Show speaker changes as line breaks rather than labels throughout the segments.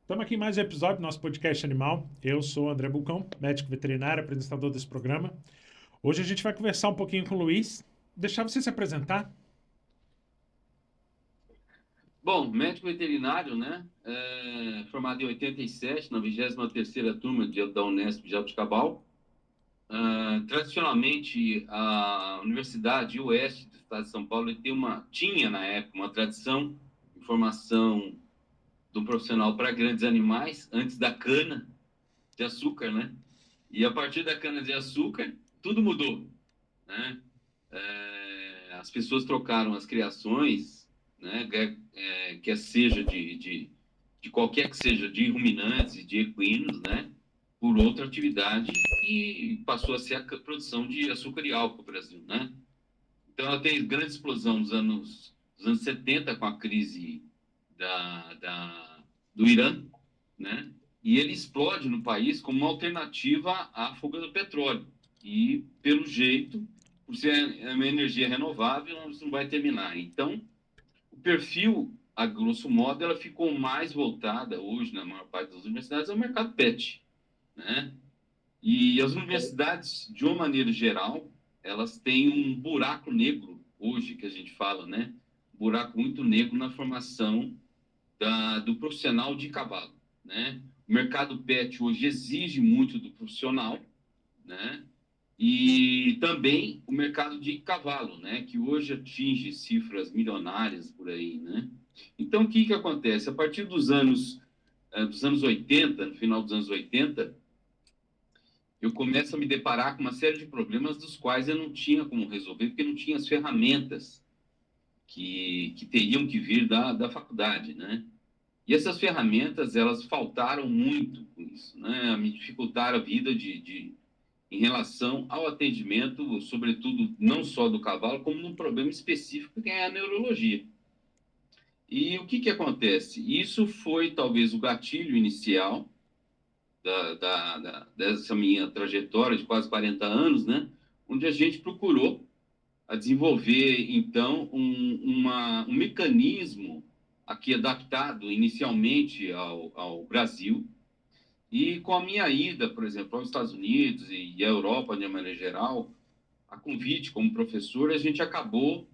Estamos aqui em mais um episódio do nosso podcast Animal. Eu sou o André Bulcão, médico veterinário, apresentador desse programa. Hoje a gente vai conversar um pouquinho com o Luiz. Deixar você se apresentar.
Bom, médico veterinário, né? Formado em 87, na 23ª turma da Unesp de Jabuticabal. Tradicionalmente, a Universidade Oeste do Estado de São Paulo tinha, na época, uma tradição de formação do profissional para grandes animais, antes da cana de açúcar, né? E a partir da cana de açúcar, tudo mudou, né? As pessoas trocaram as criações, né? Quer seja de qualquer que seja, de ruminantes, de equinos, né? Por outra atividade e passou a ser a produção de açúcar e álcool no Brasil, né? Então, ela tem grande explosão dos anos 70 com a crise do Irã, né? E ele explode no país como uma alternativa à fuga do petróleo. E, pelo jeito, por ser uma energia renovável, isso não vai terminar. Então, o perfil, a grosso modo, ela ficou mais voltada hoje, na maior parte das universidades, ao mercado PET, né? E as universidades, de uma maneira geral, elas têm um buraco negro, hoje, que a gente fala, né? Um buraco muito negro na formação do profissional de cavalo, né? O mercado PET hoje exige muito do profissional, né? E também o mercado de cavalo, né? Que hoje atinge cifras milionárias por aí, né? Então, o que acontece? A partir dos anos 80, no final dos anos 80, eu começo a me deparar com uma série de problemas dos quais eu não tinha como resolver, porque não tinha as ferramentas que teriam que vir da faculdade, né? E essas ferramentas, elas faltaram muito com isso, né? Me dificultaram a vida em relação ao atendimento, sobretudo não só do cavalo, como num problema específico que é a neurologia. E o que acontece? Isso foi talvez o gatilho inicial dessa minha trajetória de quase 40 anos, né? Onde a gente procurou a desenvolver, então, um mecanismo aqui adaptado inicialmente ao Brasil. E com a minha ida, por exemplo, aos Estados Unidos e à Europa, de maneira geral, a convite como professor, a gente acabou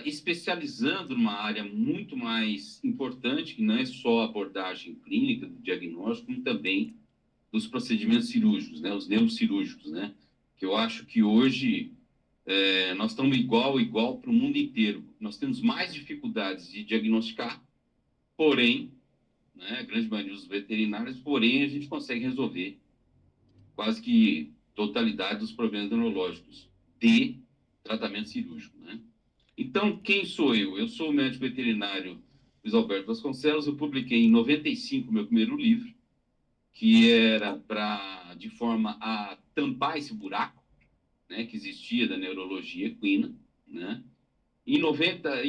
especializando numa área muito mais importante, que não é só a abordagem clínica do diagnóstico, como também dos procedimentos cirúrgicos, né, os neurocirúrgicos, né, que eu acho que hoje nós estamos igual para o mundo inteiro. Nós temos mais dificuldades de diagnosticar, porém, né, a grande maioria dos veterinários, porém, a gente consegue resolver quase que totalidade dos problemas neurológicos de tratamento cirúrgico, né? Então, quem sou eu? Eu sou o médico veterinário Luiz Alberto Vasconcelos. Eu publiquei em 95 meu primeiro livro, que era de forma a tampar esse buraco, né, que existia da neurologia equina, né? Em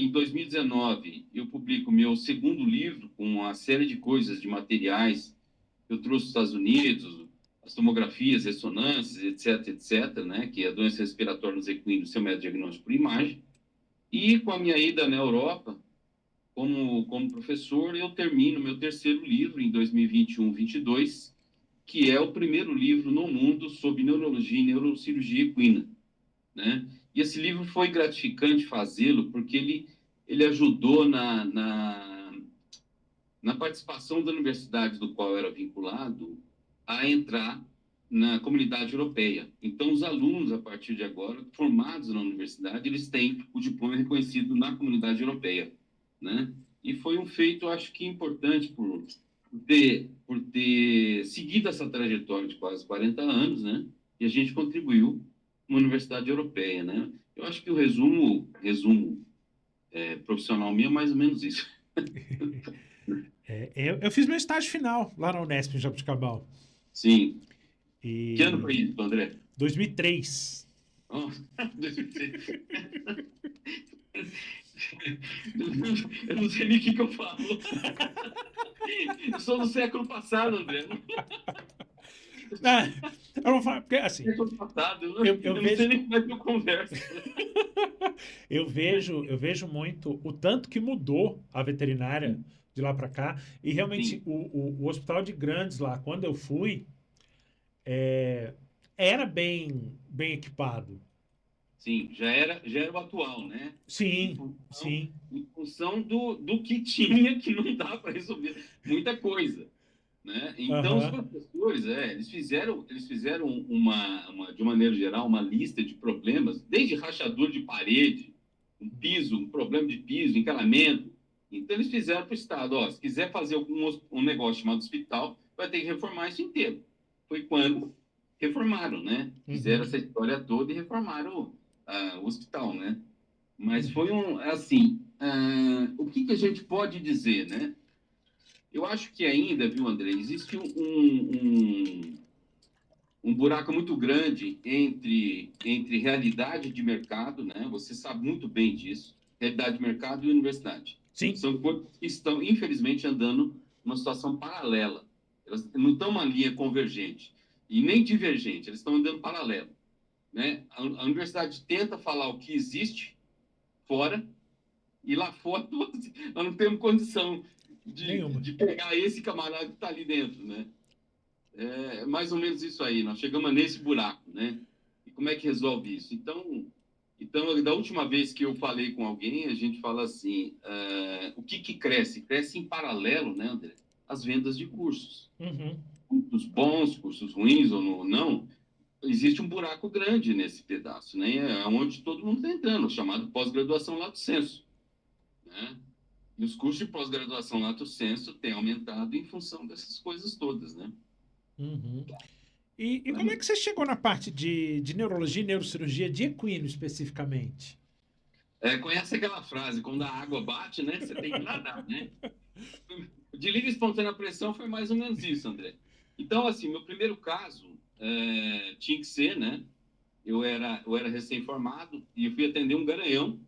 2019, eu publico meu segundo livro com uma série de coisas, de materiais que eu trouxe dos Estados Unidos, as tomografias, ressonâncias, etc., né, que é a doença respiratória nos equinos, seu método diagnóstico por imagem. E com a minha ida na Europa, como professor, eu termino meu terceiro livro em 2021-22, que é o primeiro livro no mundo sobre neurologia e neurocirurgia equina, né? E esse livro foi gratificante fazê-lo, porque ele ajudou na participação da universidade do qual eu era vinculado a entrar na comunidade europeia. Então, os alunos, a partir de agora, formados na universidade, eles têm o diploma reconhecido na comunidade europeia, né? E foi um feito, acho que importante por ter seguido essa trajetória de quase 40 anos, né? E a gente contribuiu com uma universidade europeia, né? Eu acho que o resumo profissional meu é mais ou menos isso.
Eu fiz meu estágio final lá na Unesp, em Jabuticabal.
Sim. Que ano foi
E
isso, André?
2003.
Oh, 2006. Eu não sei nem o que eu falo. Eu sou do século passado, André.
Ah, eu não falo, porque assim,
Século passado.
eu
Eu não sei
vejo,
nem como é que eu converso.
eu vejo muito o tanto que mudou a veterinária de lá para cá. E realmente,
Sim,
o hospital de Grandes lá, quando eu fui, é, era bem equipado.
sim, já era o atual, né? Em
Sim,
função,
sim.
em função do que tinha, que não dá para resolver muita coisa, né? Então, os
Aham.
professores, eles fizeram de maneira geral, uma lista de problemas, desde rachadura de parede, um piso, um problema de piso, encanamento. Então, eles fizeram para o Estado, ó, se quiser fazer um negócio chamado hospital, vai ter que reformar isso inteiro. Foi quando reformaram, né? Fizeram
Uhum.
essa história toda e reformaram o hospital, né? Mas
Uhum.
foi assim, o que a gente pode dizer, né? Eu acho que ainda, viu, André, existe um buraco muito grande entre realidade de mercado, né? Você sabe muito bem disso, realidade de mercado e universidade.
Sim.
São coisas que estão, infelizmente, andando numa situação paralela. Elas não estão uma linha convergente e nem divergente, elas estão andando paralelo, né? A universidade tenta falar o que existe fora e lá fora nós não temos condição
Nenhuma.
de pegar esse camarada que está ali dentro, né? É mais ou menos isso aí, nós chegamos nesse buraco, né? E como é que resolve isso? Então da última vez que eu falei com alguém, a gente fala assim, o que cresce? Cresce em paralelo, né, André? As vendas de cursos.
Uhum.
Cursos bons, cursos ruins ou não, existe um buraco grande nesse pedaço, né? É onde todo mundo está entrando, o chamado pós-graduação lato sensu, né? E os cursos de pós-graduação lato sensu têm aumentado em função dessas coisas todas, né?
Uhum. E como é que você chegou na parte de neurologia e neurocirurgia de equino especificamente?
Conhece aquela frase, quando a água bate, né? Você tem que nadar, né? De livre e espontânea pressão foi mais ou menos isso, André. Então, assim, meu primeiro caso tinha que ser, né? Eu era recém-formado e eu fui atender um garanhão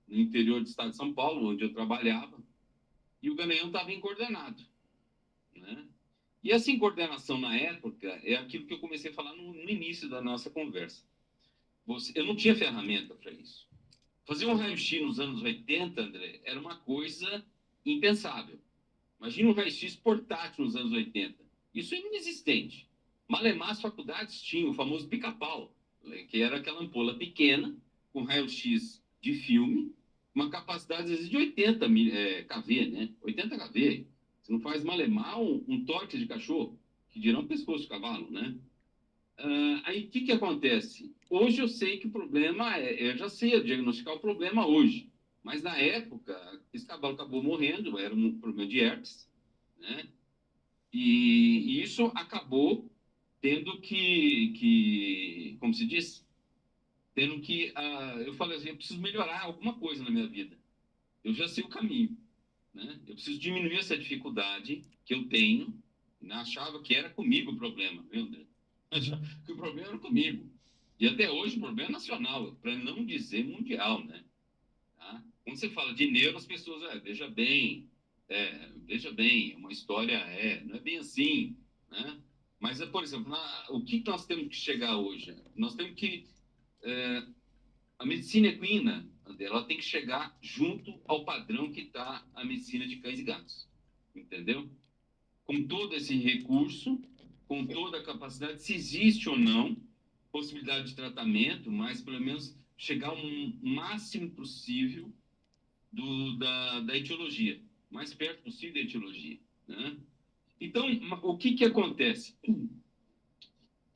no interior do estado de São Paulo, onde eu trabalhava, e o garanhão estava incoordenado, né? E essa incoordenação na época é aquilo que eu comecei a falar no início da nossa conversa. Eu não tinha ferramenta para isso. Fazer um raio-x nos anos 80, André, era uma coisa impensável. Imagina um raio-x portátil nos anos 80. Isso é inexistente. Malemar, as faculdades tinham o famoso pica-pau, que era aquela ampola pequena, com raio-x de filme, uma capacidade, às vezes, de 80 kV, né? 80 kV. Você não faz malemar um torque de cachorro, que dirá um pescoço de cavalo, né? Aí, o que acontece? Hoje eu sei que o problema eu já sei diagnosticar o problema hoje. Mas na época, esse cavalo acabou morrendo, era um problema de herpes, né? E isso acabou tendo como se diz? Tendo que, eu falei assim, eu preciso melhorar alguma coisa na minha vida. Eu já sei o caminho, né? Eu preciso diminuir essa dificuldade que eu tenho, né? Achava que era comigo o problema, viu, André? Achava
Uhum.
que o problema era comigo. E até hoje o problema é nacional, para não dizer mundial, né? Tá? Quando você fala de neuro, as pessoas, veja bem, é uma história, não é bem assim, né? Mas, por exemplo, o que nós temos que chegar hoje? Nós temos que, a medicina equina, ela tem que chegar junto ao padrão que está a medicina de cães e gatos, entendeu? Com todo esse recurso, com toda a capacidade, se existe ou não possibilidade de tratamento, mas pelo menos chegar ao máximo possível da etiologia, mais perto possível da etiologia, né? Então, o que acontece?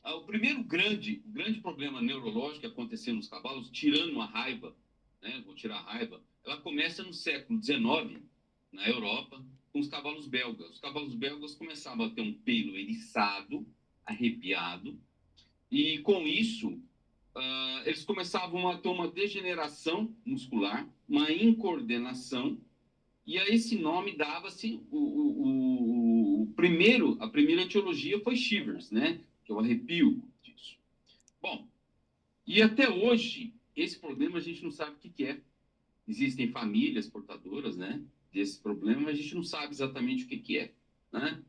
O grande problema neurológico que aconteceu nos cavalos, tirando a raiva, né, vou tirar a raiva, ela começa no século XIX, na Europa, com os cavalos belgas. Os cavalos belgas começavam a ter um pelo eriçado, arrepiado, e com isso, eles começavam a ter uma degeneração muscular, uma incoordenação, e a esse nome dava-se a primeira etiologia foi Shivers, né? Que é o arrepio disso. Bom, e até hoje, esse problema a gente não sabe o que é. Existem famílias portadoras, né? Desse problema, mas a gente não sabe exatamente o que é, né?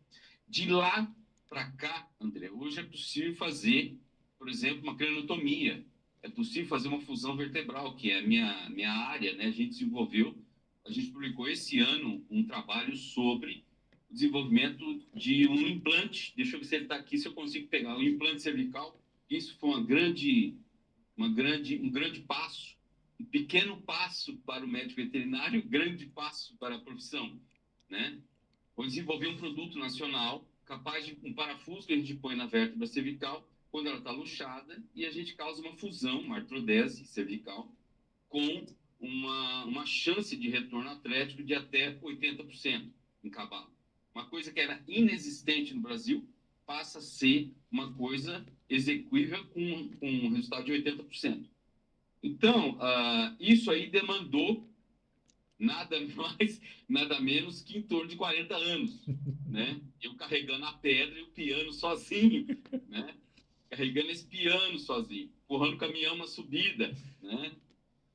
De lá para cá, André, hoje é possível fazer, por exemplo, uma craniotomia. É possível fazer uma fusão vertebral, que é a minha área, né? A gente desenvolveu a gente publicou esse ano um trabalho sobre o desenvolvimento de um implante. Deixa eu ver se ele está aqui, se eu consigo pegar. Um implante cervical. Isso foi um grande passo, um pequeno passo para o médico veterinário, grande passo para a profissão, né? Vou desenvolver um produto nacional capaz de um parafuso que a gente põe na vértebra cervical quando ela está luxada e a gente causa uma fusão, uma artrodese cervical, com uma chance de retorno atlético de até 80% em cavalo. Uma coisa que era inexistente no Brasil passa a ser uma coisa execuível com um resultado de 80%. Então, isso aí demandou nada mais, nada menos que em torno de 40 anos, né? Eu carregando a pedra e o piano sozinho, né? Carregando esse piano sozinho, empurrando o caminhão uma subida, né?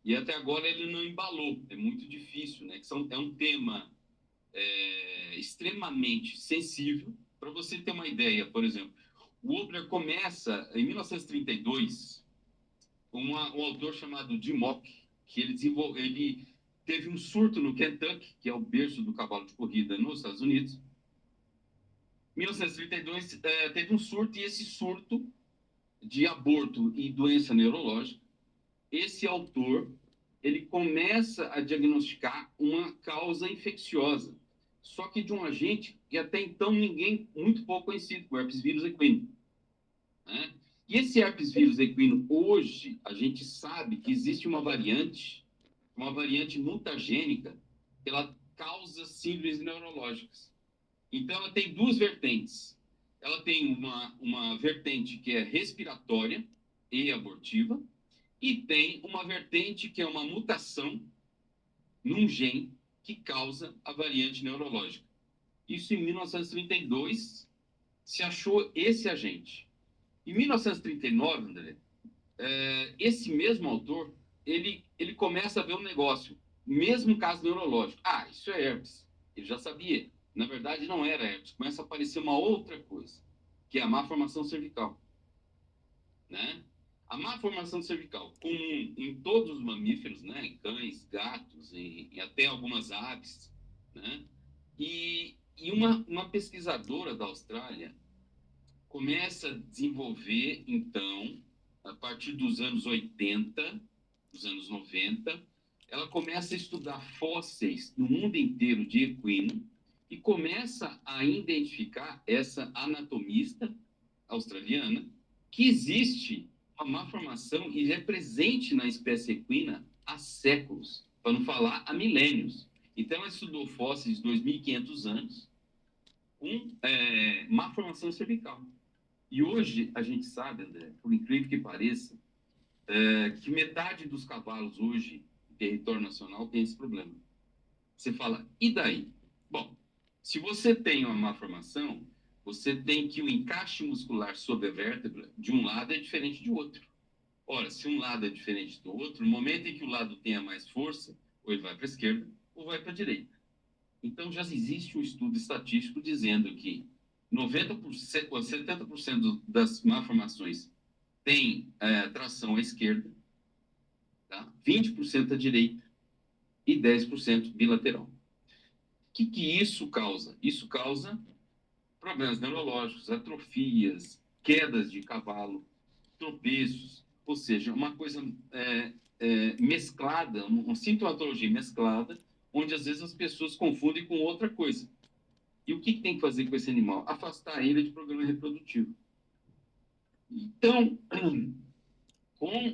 E até agora ele não embalou. É muito difícil, né? É um tema extremamente sensível. Para você ter uma ideia, por exemplo, o Obler começa em 1932, um autor chamado Jim Mock, que ele teve um surto no Kentucky, que é o berço do cavalo de corrida nos Estados Unidos. Em 1932 teve um surto, e esse surto de aborto e doença neurológica, esse autor ele começa a diagnosticar uma causa infecciosa, só que de um agente que até então ninguém, muito pouco conhecido, o herpes vírus equino, né? E esse herpes vírus equino, hoje, a gente sabe que existe uma variante mutagênica, que ela causa síndromes neurológicas. Então, ela tem duas vertentes. Ela tem uma vertente que é respiratória e abortiva, e tem uma vertente que é uma mutação num gene que causa a variante neurológica. Isso em 1932 se achou esse agente. Em 1939, André, esse mesmo autor, ele começa a ver um negócio, mesmo caso neurológico. Ah, isso é herpes. Ele já sabia. Na verdade, não era herpes. Começa a aparecer uma outra coisa, que é a má formação cervical, né? A má formação cervical, comum em todos os mamíferos, né? Em cães, gatos e até algumas aves, né? E uma pesquisadora da Austrália começa a desenvolver, então, a partir dos anos 80, dos anos 90, ela começa a estudar fósseis no mundo inteiro de equino e começa a identificar essa anatomista australiana que existe uma malformação e é presente na espécie equina há séculos, para não falar há milênios. Então, ela estudou fósseis de 2.500 anos com malformação cervical. E hoje a gente sabe, André, por incrível que pareça, que metade dos cavalos hoje em território nacional tem esse problema. Você fala, e daí? Bom, se você tem uma malformação, você tem que o encaixe muscular sobre a vértebra de um lado é diferente de outro. Ora, se um lado é diferente do outro, no momento em que o lado tenha mais força, ou ele vai para a esquerda ou vai para a direita. Então já existe um estudo estatístico dizendo que 90% ou 70% das malformações tem tração à esquerda, tá? 20% à direita e 10% bilateral. O que isso causa? Isso causa problemas neurológicos, atrofias, quedas de cavalo, tropeços, ou seja, uma coisa mesclada, uma sintomatologia mesclada, onde às vezes as pessoas confundem com outra coisa. E o que tem que fazer com esse animal? Afastar ele de programa reprodutivo. Então,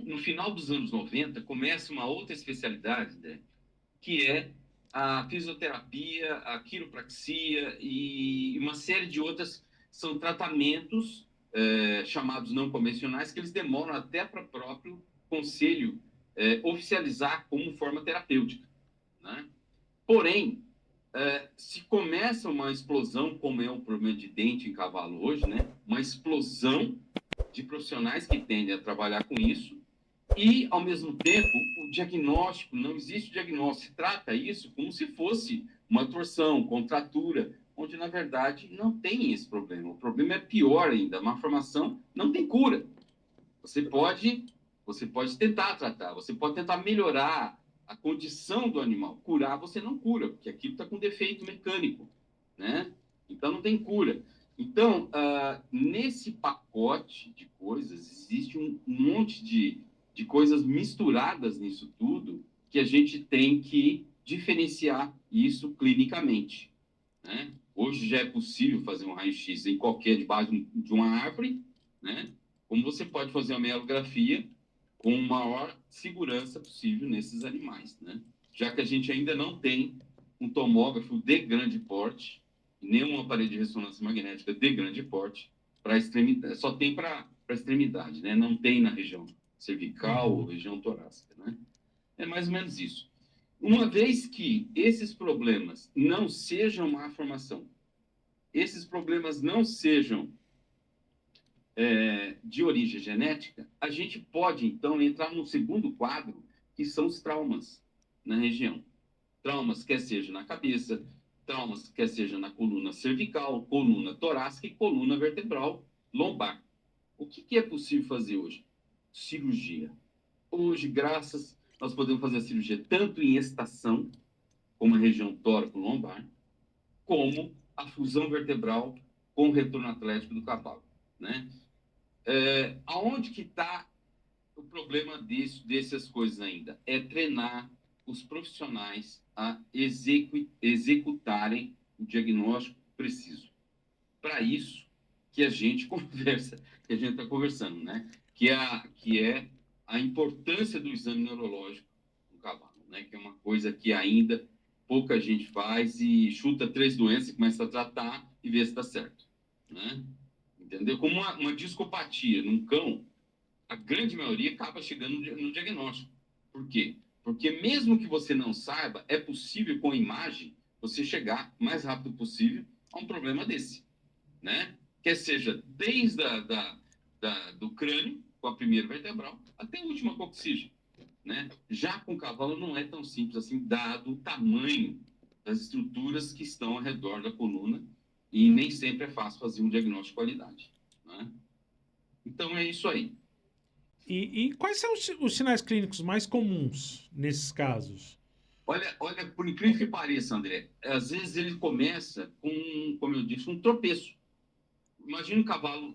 no final dos anos 90, começa uma outra especialidade, né, que é a fisioterapia, a quiropraxia e uma série de outras. São tratamentos chamados não convencionais que eles demoram até para o próprio conselho oficializar como forma terapêutica, né? Porém, se começa uma explosão, como é o problema de dente em cavalo hoje, né? Uma explosão de profissionais que tendem a trabalhar com isso e, ao mesmo tempo, o diagnóstico, não existe diagnóstico, se trata isso como se fosse uma torção, contratura, onde, na verdade, não tem esse problema. O problema é pior ainda, a malformação não tem cura. Você pode tentar tratar, você pode tentar melhorar a condição do animal. Curar você não cura, porque aquilo está com defeito mecânico, né? Então não tem cura. Então, nesse pacote de coisas, existe um monte de coisas misturadas nisso tudo que a gente tem que diferenciar isso clinicamente, né? Hoje já é possível fazer um raio-x em qualquer, debaixo de uma árvore, né? Como você pode fazer uma mielografia com maior segurança possível nesses animais, né? Já que a gente ainda não tem um tomógrafo de grande porte, nem um aparelho de ressonância magnética de grande porte para extremidade, só tem para extremidade, né? Não tem na região cervical ou região torácica, né? É mais ou menos isso. Uma vez que esses problemas não sejam má formação, esses problemas não sejam de origem genética, a gente pode, então, entrar no segundo quadro, que são os traumas na região. Traumas, quer seja na cabeça, traumas, quer seja na coluna cervical, coluna torácica e coluna vertebral lombar. O que é possível fazer hoje? Cirurgia. Hoje, nós podemos fazer a cirurgia tanto em estação, como a região tóraco-lombar, como a fusão vertebral com o retorno atlético do cavalo, né? Aonde que está o problema dessas coisas ainda? É treinar os profissionais a executarem o diagnóstico preciso. Para isso que a gente conversa, que a gente está conversando, né? Que é a importância do exame neurológico no cavalo, né? Que é uma coisa que ainda pouca gente faz e chuta 3 doenças e começa a tratar e vê se está certo, né? Entendeu? Como uma discopatia num cão, a grande maioria acaba chegando no diagnóstico. Por quê? Porque mesmo que você não saiba, é possível com imagem você chegar o mais rápido possível a um problema desse, né? Quer seja desde do crânio, com a primeira vertebral, até a última coxígea, né? Já com o cavalo não é tão simples assim, dado o tamanho das estruturas que estão ao redor da coluna, e nem sempre é fácil fazer um diagnóstico de qualidade, né? Então é isso aí.
E quais são os sinais clínicos mais comuns nesses casos?
Olha, por incrível que pareça, André, às vezes ele começa com, como eu disse, um tropeço. Imagina um cavalo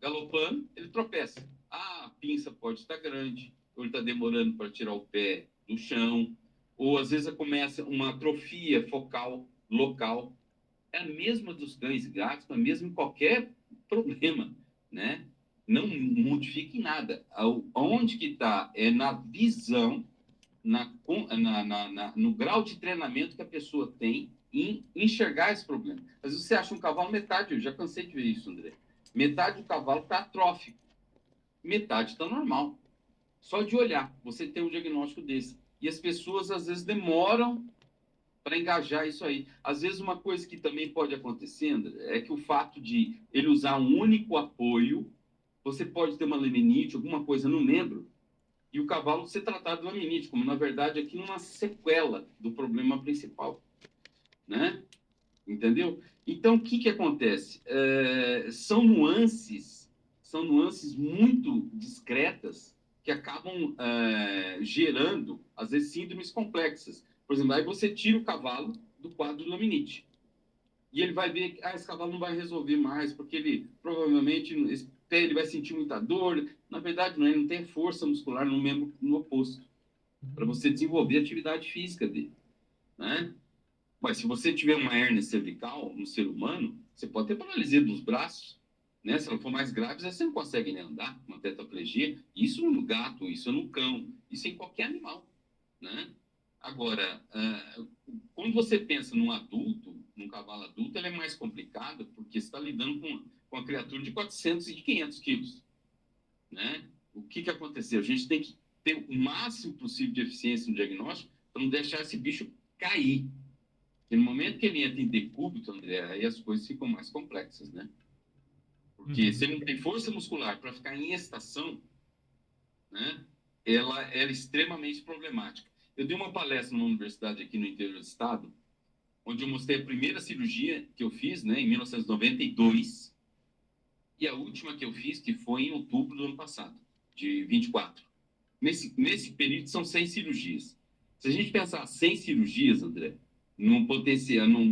galopando, ele tropeça. A pinça pode estar grande, ou ele está demorando para tirar o pé do chão, ou às vezes começa uma atrofia focal local. É a mesma dos cães e gatos, a mesma em qualquer problema, né? Não modifica em nada. Onde que está? É na visão, no grau de treinamento que a pessoa tem em enxergar esse problema. Às vezes você acha um cavalo metade, eu já cansei de ver isso, André. Metade do cavalo está atrófico, metade está normal. Só de olhar, você tem um diagnóstico desse. E as pessoas, às vezes, demoram para engajar isso aí. Às vezes, uma coisa que também pode acontecer, André, é que o fato de ele usar um único apoio, você pode ter uma laminite, alguma coisa no membro, e o cavalo ser tratado de laminite, como na verdade aqui numa sequela do problema principal, né? Entendeu? Então, o que acontece? São nuances muito discretas que acabam gerando, às vezes, síndromes complexas. Por exemplo, aí você tira o cavalo do quadro do laminite. E ele vai ver que esse cavalo não vai resolver mais, porque ele provavelmente ele vai sentir muita dor. Na verdade, não, ele não tem força muscular no membro no oposto, para você desenvolver a atividade física dele, né? Mas se você tiver uma hérnia cervical no ser humano, você pode ter paralisia dos braços, né? Se ela for mais grave, você não consegue nem andar, uma tetraplegia. Isso no gato, isso no cão, isso em qualquer animal, né? Agora, quando você pensa num adulto, num cavalo adulto, ele é mais complicado porque você está lidando com uma criatura de 400 e de 500 quilos, né? O que aconteceu? A gente tem que ter o máximo possível de eficiência no diagnóstico para não deixar esse bicho cair. Porque no momento que ele entra em decúbito, André, aí as coisas ficam mais complexas, né? Porque se ele não tem força muscular para ficar em estação, né, ela é extremamente problemática. Eu dei uma palestra numa universidade aqui no interior do estado, onde eu mostrei a primeira cirurgia que eu fiz, né, em 1992, e a última que eu fiz, que foi em outubro do ano passado, de 24. Nesse período são 6 cirurgias. Se a gente pensar 100 cirurgias, André, num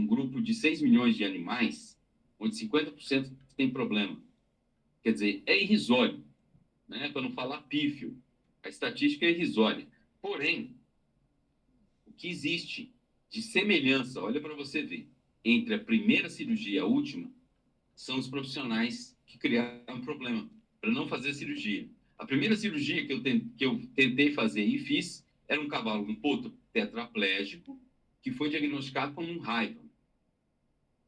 grupo de 6 milhões de animais, onde 50% tem problema, quer dizer, é irrisório, né? Para não falar pífio. A estatística é irrisória. Porém, o que existe de semelhança, olha para você ver, entre a primeira cirurgia e a última, são os profissionais que criaram um problema para não fazer a cirurgia. A primeira cirurgia que eu tentei fazer e fiz era um cavalo, um potro tetraplégico, que foi diagnosticado como um raiva,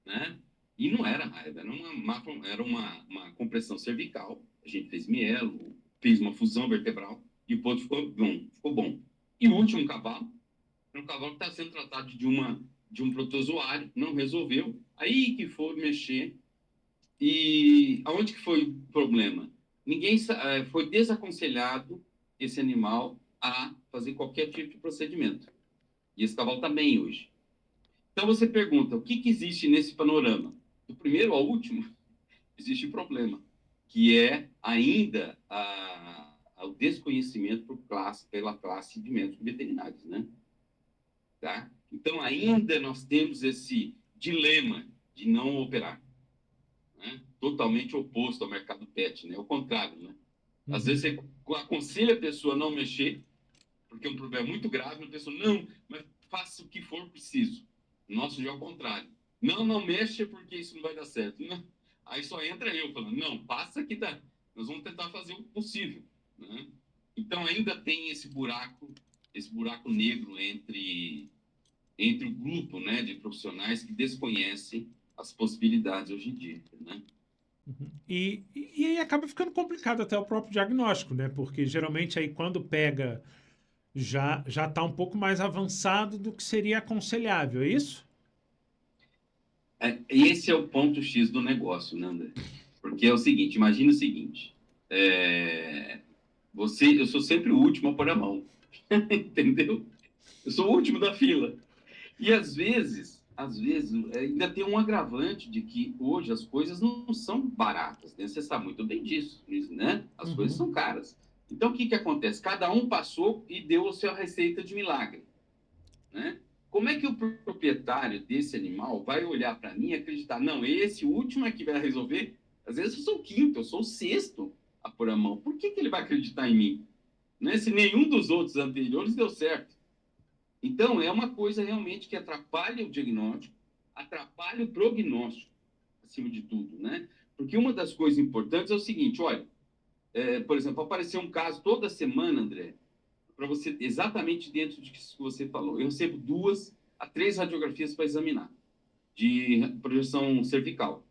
né? E não era raiva, era uma compressão cervical. A gente fez mielo, fez uma fusão vertebral e o potro ficou bom, ficou bom. E o último cavalo, era um cavalo que está sendo tratado de um protozoário, não resolveu. Aí que foi mexer. E aonde que foi o problema? Foi desaconselhado esse animal a fazer qualquer tipo de procedimento. E esse cavalo está bem hoje. Então você pergunta, o que que existe nesse panorama? Do primeiro ao último, existe um problema, que é ainda o desconhecimento pela classe de médicos veterinários, né? Tá? Então ainda nós temos esse dilema de não operar, né? Totalmente oposto ao mercado pet, né? O contrário, né? Às vezes você aconselha a pessoa a não mexer, porque é um problema muito grave, a pessoa, não, mas faça o que for preciso. Nosso já é o contrário. Não, não mexa porque isso não vai dar certo. Não. Aí só entra eu falando, não, passa que dá. Nós vamos tentar fazer o possível, né? Então ainda tem esse buraco negro entre o grupo, né, de profissionais que desconhecem as possibilidades hoje em dia, né?
E aí acaba ficando complicado até o próprio diagnóstico, né? Porque geralmente aí quando pega já está um pouco mais avançado do que seria aconselhável, é isso?
Esse é o ponto X do negócio, né, André? Porque é o seguinte, imagina o seguinte, é, eu sou sempre o último a pôr a mão, entendeu? Eu sou o último da fila. E às vezes, ainda tem um agravante de que hoje as coisas não são baratas, né? Você sabe muito bem disso, né? As coisas são caras. Então, o que que acontece? Cada um passou e deu a sua receita de milagre, né? Como é que o proprietário desse animal vai olhar para mim e acreditar, não, esse último é que vai resolver? Às vezes eu sou o quinto, eu sou o sexto a pôr a mão. Por que que ele vai acreditar em mim? Né? Se nenhum dos outros anteriores deu certo. Então, é uma coisa realmente que atrapalha o diagnóstico, atrapalha o prognóstico, acima de tudo, né? Porque uma das coisas importantes é o seguinte, olha, por exemplo, apareceu um caso toda semana, André, para você, exatamente dentro disso que você falou. Eu recebo 2 a 3 radiografias para examinar, de projeção cervical.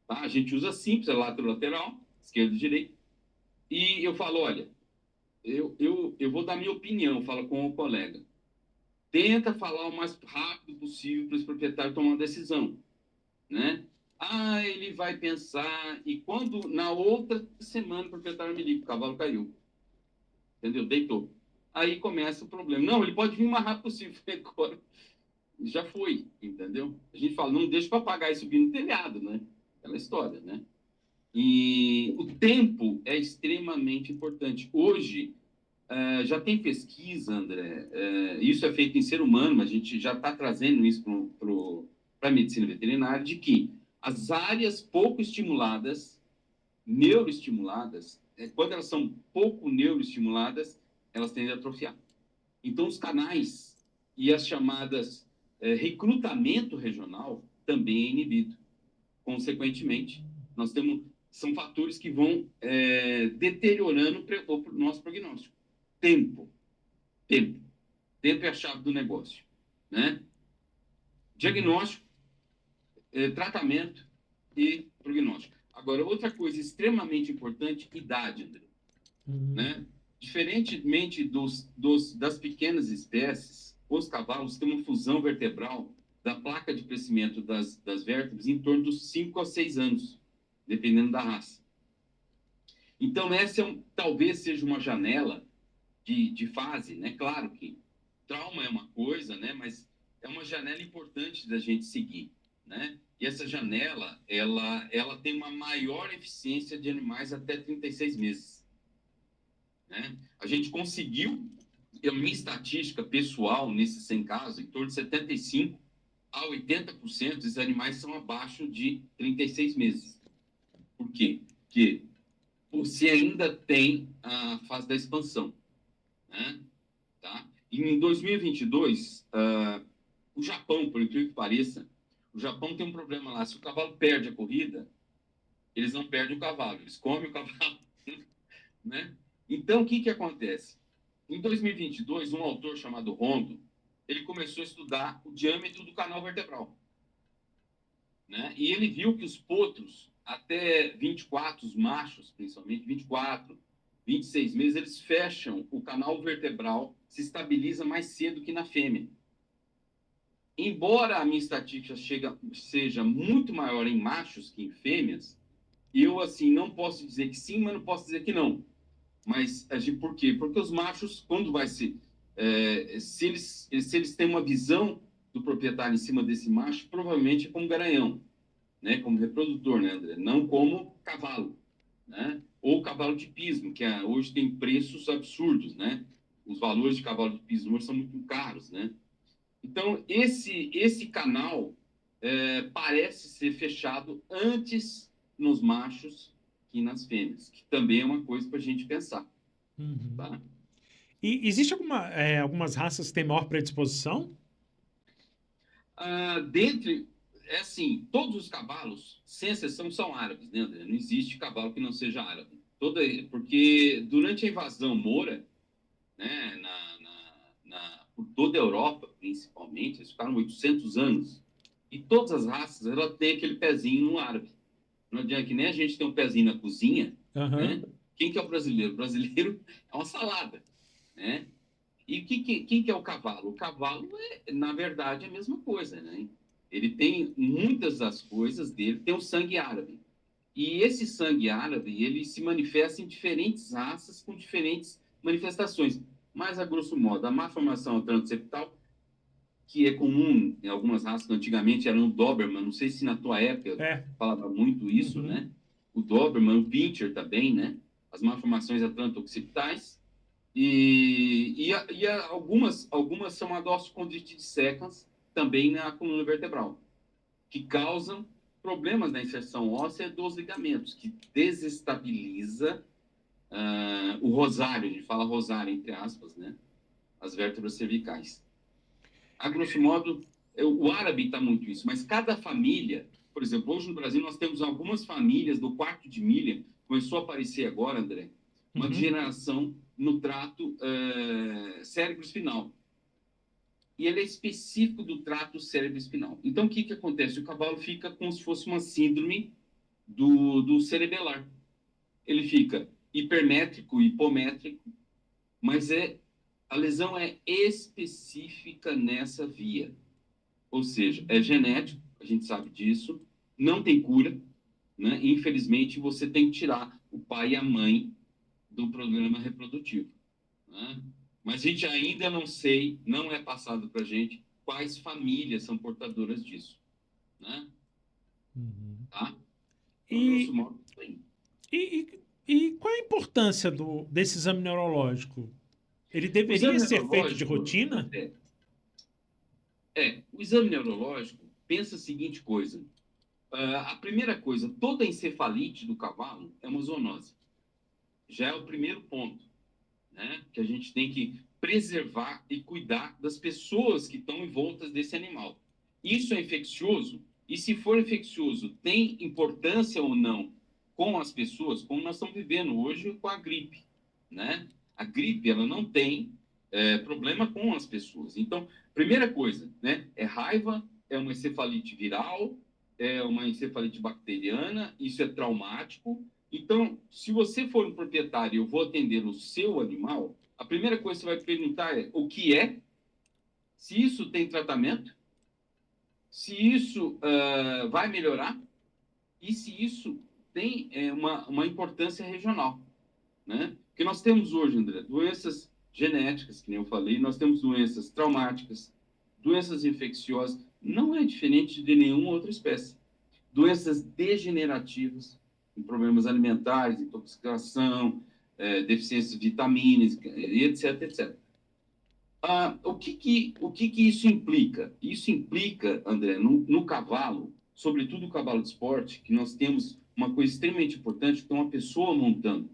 Tá? A gente usa simples, é lateral, esquerdo e direito. E eu falo, olha, eu vou dar minha opinião, falo com o colega. Tenta falar o mais rápido possível para esse proprietário tomar uma decisão, né? Ah, ele vai pensar, e quando, na outra semana, o proprietário me liga, o cavalo caiu, entendeu? Deitou. Aí começa o problema. Não, ele pode vir o mais rápido possível. Agora, já foi, entendeu? A gente fala, não deixa o papagaio subir no telhado, né? Aquela história, né? E o tempo é extremamente importante. Hoje, já tem pesquisa, André, isso é feito em ser humano, mas a gente já está trazendo isso para a medicina veterinária, de que as áreas pouco estimuladas, neuroestimuladas, quando elas são pouco neuroestimuladas, elas tendem a atrofiar. Então, os canais e as chamadas recrutamento regional também é inibido. Consequentemente, nós temos, são fatores que vão deteriorando o nosso prognóstico. Tempo. Tempo. Tempo é a chave do negócio, né? Diagnóstico, tratamento e prognóstico. Agora, outra coisa extremamente importante, idade, André, né? Diferentemente das pequenas espécies, os cavalos têm uma fusão vertebral da placa de crescimento das vértebras em torno dos 5 a 6 anos, dependendo da raça. Então, essa talvez seja uma janela de fase, né? Claro que trauma é uma coisa, né? Mas é uma janela importante da gente seguir, né? E essa janela, ela tem uma maior eficiência de animais até 36 meses, né? A gente conseguiu a minha estatística pessoal, nesses 100 casos, em torno de 75% a 80% dos animais são abaixo de 36 meses. Por quê? Porque você ainda tem a fase da expansão, né? Tá? E em 2022, o Japão, por incrível que pareça, o Japão tem um problema lá. Se o cavalo perde a corrida, eles não perdem o cavalo, eles comem o cavalo, né? Então, o que que acontece? Em 2022, um autor chamado Rondo, ele começou a estudar o diâmetro do canal vertebral, né? E ele viu que os potros, até 24, os machos, principalmente, 24, 26 meses, eles fecham o canal vertebral, se estabiliza mais cedo que na fêmea. Embora a minha estatística seja muito maior em machos que em fêmeas, eu, assim, não posso dizer que sim, mas não posso dizer que não. Mas por quê? Porque os machos, quando vai ser... se eles têm uma visão do proprietário em cima desse macho, provavelmente é como garanhão, né? Como reprodutor, né, André? Não como cavalo, né? Ou cavalo de pismo, que hoje tem preços absurdos, né? Os valores de cavalo de pismo hoje são muito caros, né? Então, esse canal parece ser fechado antes nos machos que nas fêmeas, que também é uma coisa para a gente pensar,
Uhum.
tá?
E existe algumas raças que têm maior predisposição?
Dentre, assim, todos os cavalos, sem exceção, são árabes, né, André? Não existe cavalo que não seja árabe. Porque durante a invasão moura, né, por toda a Europa, principalmente, eles ficaram 800 anos, e todas as raças, ela tem aquele pezinho no árabe. Não adianta que nem a gente tem um pezinho na cozinha,
Aham.
né? Quem que é o brasileiro? O brasileiro é uma salada, né? E quem que é o cavalo? O cavalo é, na verdade, a mesma coisa, né? Ele tem muitas das coisas dele, tem o sangue árabe. E esse sangue árabe, ele se manifesta em diferentes raças com diferentes manifestações. Mas, a grosso modo, a malformação transeptal, que é comum em algumas raças que antigamente eram o Doberman, não sei se na tua época
É.
falava muito isso,
Uhum.
né? O Doberman, o Pinscher também, né? As malformações atlantoccipitais. Algumas são adossocondrite dissecans, também na coluna vertebral, que causam problemas na inserção óssea dos ligamentos, que desestabiliza o rosário, a gente fala rosário entre aspas, né? As vértebras cervicais. A grosso modo, o árabe está muito isso, mas cada família, por exemplo, hoje no Brasil nós temos algumas famílias do quarto de milha, começou a aparecer agora, André, uma
Uhum.
degeneração no trato cérebro-espinal. E ele é específico do trato cérebro-espinal. Então, o que acontece? O cavalo fica como se fosse uma síndrome do cerebelar. Ele fica hipermétrico, hipométrico, mas a lesão é específica nessa via. Ou seja, é genético, a gente sabe disso, não tem cura, né? Infelizmente, você tem que tirar o pai e a mãe do programa reprodutivo, né? Mas a gente ainda não sei, não é passado para a gente quais famílias são portadoras disso, né?
Uhum.
Tá? Então, grosso
E,
modo, bem.
e qual a importância desse exame neurológico? Ele
O exame
deveria ser feito de
neurológico,
rotina?
André, o exame neurológico pensa a seguinte coisa. A primeira coisa, toda encefalite do cavalo é uma zoonose. Já é o primeiro ponto, né? Que a gente tem que preservar e cuidar das pessoas que estão em volta desse animal. Isso é infeccioso? E se for infeccioso, tem importância ou não com as pessoas, como nós estamos vivendo hoje com a gripe, né? A gripe, ela não tem problema com as pessoas. Então, primeira coisa, né? É raiva, é uma encefalite viral, é uma encefalite bacteriana, isso é traumático. Então, se você for um proprietário e eu vou atender o seu animal, a primeira coisa que você vai perguntar é o que é, se isso tem tratamento, se isso vai melhorar e se isso tem uma importância regional, né? Porque nós temos hoje, André, doenças genéticas, que nem eu falei, nós temos doenças traumáticas, doenças infecciosas, não é diferente de nenhuma outra espécie. Doenças degenerativas, problemas alimentares, intoxicação, deficiência de vitaminas, etc, etc. O que que isso implica? Isso implica, André, no cavalo, sobretudo o cavalo de esporte, que nós temos uma coisa extremamente importante, que é uma pessoa montando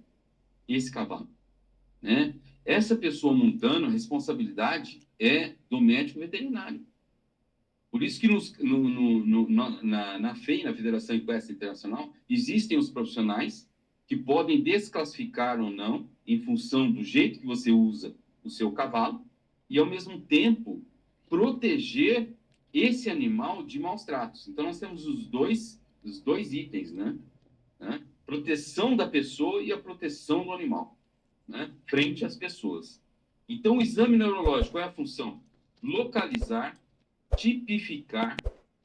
esse cavalo, né? Essa pessoa montando, a responsabilidade é do médico veterinário. Por isso que na FEI, na Federação Equestre Internacional, existem os profissionais que podem desclassificar ou não, em função do jeito que você usa o seu cavalo, e, ao mesmo tempo, proteger esse animal de maus tratos. Então, nós temos os dois itens, né? Proteção da pessoa e a proteção do animal, né? Frente às pessoas. Então, o exame neurológico, qual é a função? Localizar, tipificar,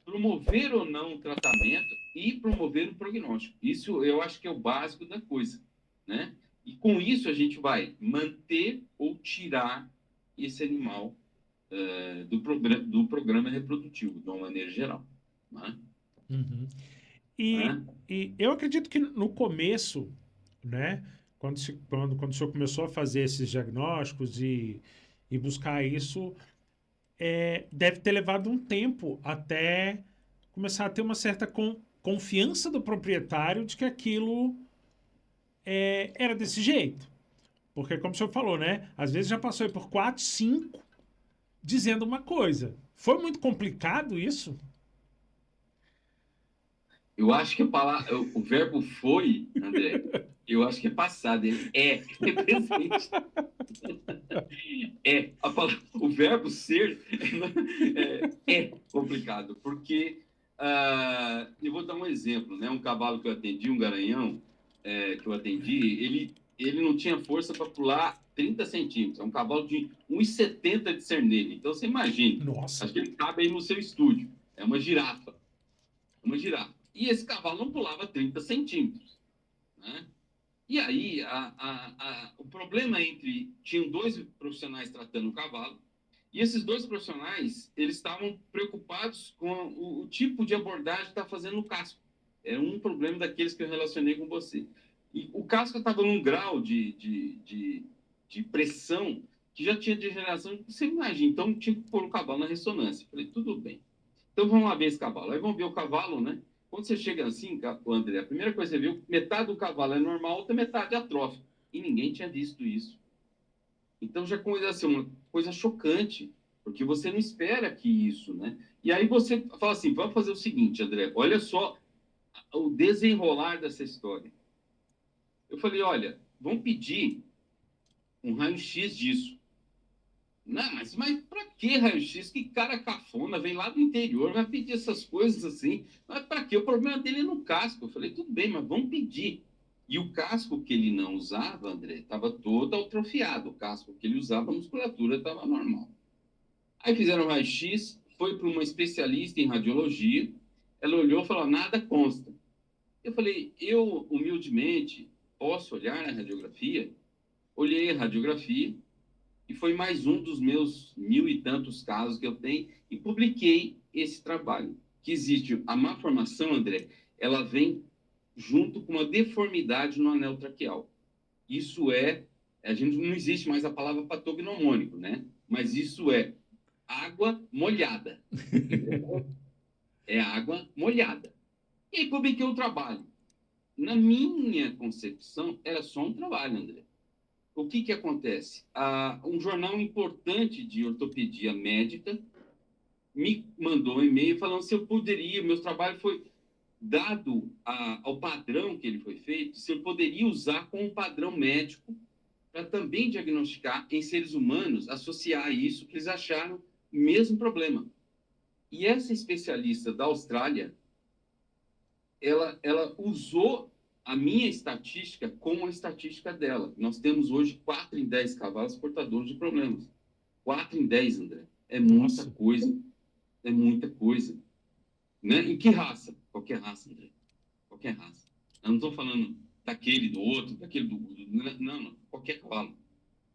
promover ou não o tratamento e promover o prognóstico. Isso eu acho que é o básico da coisa, né? E com isso a gente vai manter ou tirar esse animal do programa reprodutivo, de uma maneira geral, né?
Uhum. E,
Né?
e eu acredito que no começo, né, quando o senhor começou a fazer esses diagnósticos e buscar isso, deve ter levado um tempo até começar a ter uma certa confiança do proprietário de que aquilo era desse jeito. Porque, como o senhor falou, né, às vezes já passou aí por 4, 5 dizendo uma coisa. Foi muito complicado isso?
Eu acho que o verbo foi, André, eu acho que é passado, ele é presente. O verbo ser é complicado, porque eu vou dar um exemplo, né? Um cavalo que eu atendi, um garanhão, que eu atendi, ele não tinha força para pular 30 centímetros. É um cavalo de 1,70 de cernelho. Então, você imagina,
Nossa.
acho que ele cabe aí no seu estúdio. É uma girafa. Uma girafa. E esse cavalo não pulava 30 centímetros, né? E aí, o problema tinham dois profissionais tratando o cavalo, e esses dois profissionais, eles estavam preocupados com o tipo de abordagem que está fazendo no casco. É um problema daqueles que eu relacionei com você. E o casco estava num grau de pressão que já tinha degeneração, você imagina, então tinha que pôr o cavalo na ressonância. Eu falei, tudo bem. Então vamos lá ver esse cavalo. Aí vamos ver o cavalo, né? Quando você chega assim, André, a primeira coisa que você viu, metade do cavalo é normal, outra metade é atrófico. E ninguém tinha visto isso. Então já começa a ser uma coisa chocante, porque você não espera que isso, né? E aí você fala assim, vamos fazer o seguinte, André, olha só o desenrolar dessa história. Eu falei, olha, vamos pedir um raio-x disso. Não, mas para que raio-x? Que cara cafona, vem lá do interior, vai pedir essas coisas assim. Mas para quê? O problema dele é no casco. Eu falei, tudo bem, mas vamos pedir. E o casco que ele não usava, André, estava todo atrofiado. O casco que ele usava, a musculatura estava normal. Aí fizeram o raio-x, foi para uma especialista em radiologia. Ela olhou e falou, nada consta. Eu falei, eu, humildemente, posso olhar na radiografia? Olhei a radiografia, e foi mais um dos meus 1.000 e tantos casos que eu tenho, e publiquei esse trabalho. Que existe a malformação, André, ela vem junto com uma deformidade no anel traqueal. Isso a gente não existe mais a palavra patognomônico, né? Mas isso é água molhada. É água molhada. E aí publiquei o trabalho. Na minha concepção, era só um trabalho, André. O que acontece? Um jornal importante de ortopedia médica me mandou um e-mail falando se eu poderia, meu trabalho foi dado ao padrão que ele foi feito, se eu poderia usar como padrão médico para também diagnosticar em seres humanos, associar isso, que eles acharam o mesmo problema. E essa especialista da Austrália, ela usou a minha estatística como a estatística dela. Nós temos hoje 4 em 10 cavalos portadores de problemas. 4 em 10, André. É muita
Nossa.
coisa. É muita coisa. Né? Em que raça? Qualquer raça, André. Qualquer raça. Eu não estou falando daquele, do outro, daquele, não. Qualquer cavalo.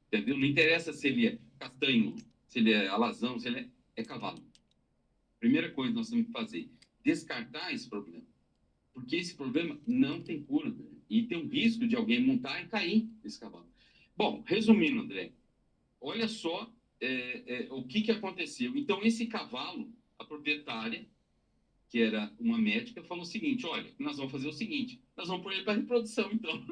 Entendeu? Não interessa se ele é castanho, se ele é alazão, se ele é cavalo. Primeira coisa que nós temos que fazer, descartar esse problema. Porque esse problema não tem cura, André. E tem um risco de alguém montar e cair nesse cavalo. Bom, resumindo, André, olha só o que aconteceu? Então, esse cavalo, a proprietária, que era uma médica, falou o seguinte: olha, nós vamos fazer o seguinte, nós vamos pôr ele para reprodução, então.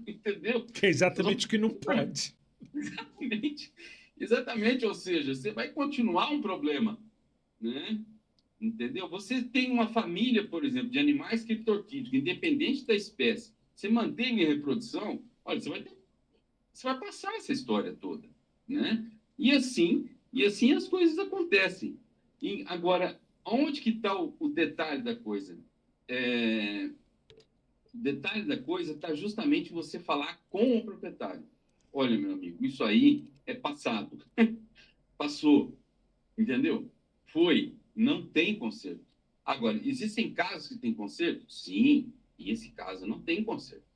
Entendeu?
Que é
Nós
exatamente o
vamos...
que não pode.
Exatamente. Exatamente, ou seja, você vai continuar um problema, né? Entendeu? Você tem uma família, por exemplo, de animais criptorquídicos, independente da espécie, você mantém em reprodução, olha, você vai passar essa história toda, né? E assim as coisas acontecem. E agora, onde que está o detalhe da coisa? O detalhe da coisa está justamente você falar com o proprietário. Olha, meu amigo, isso aí é passado. Passou, entendeu? Foi, não tem conserto. Agora, existem casos que tem conserto? Sim, e esse caso não tem conserto.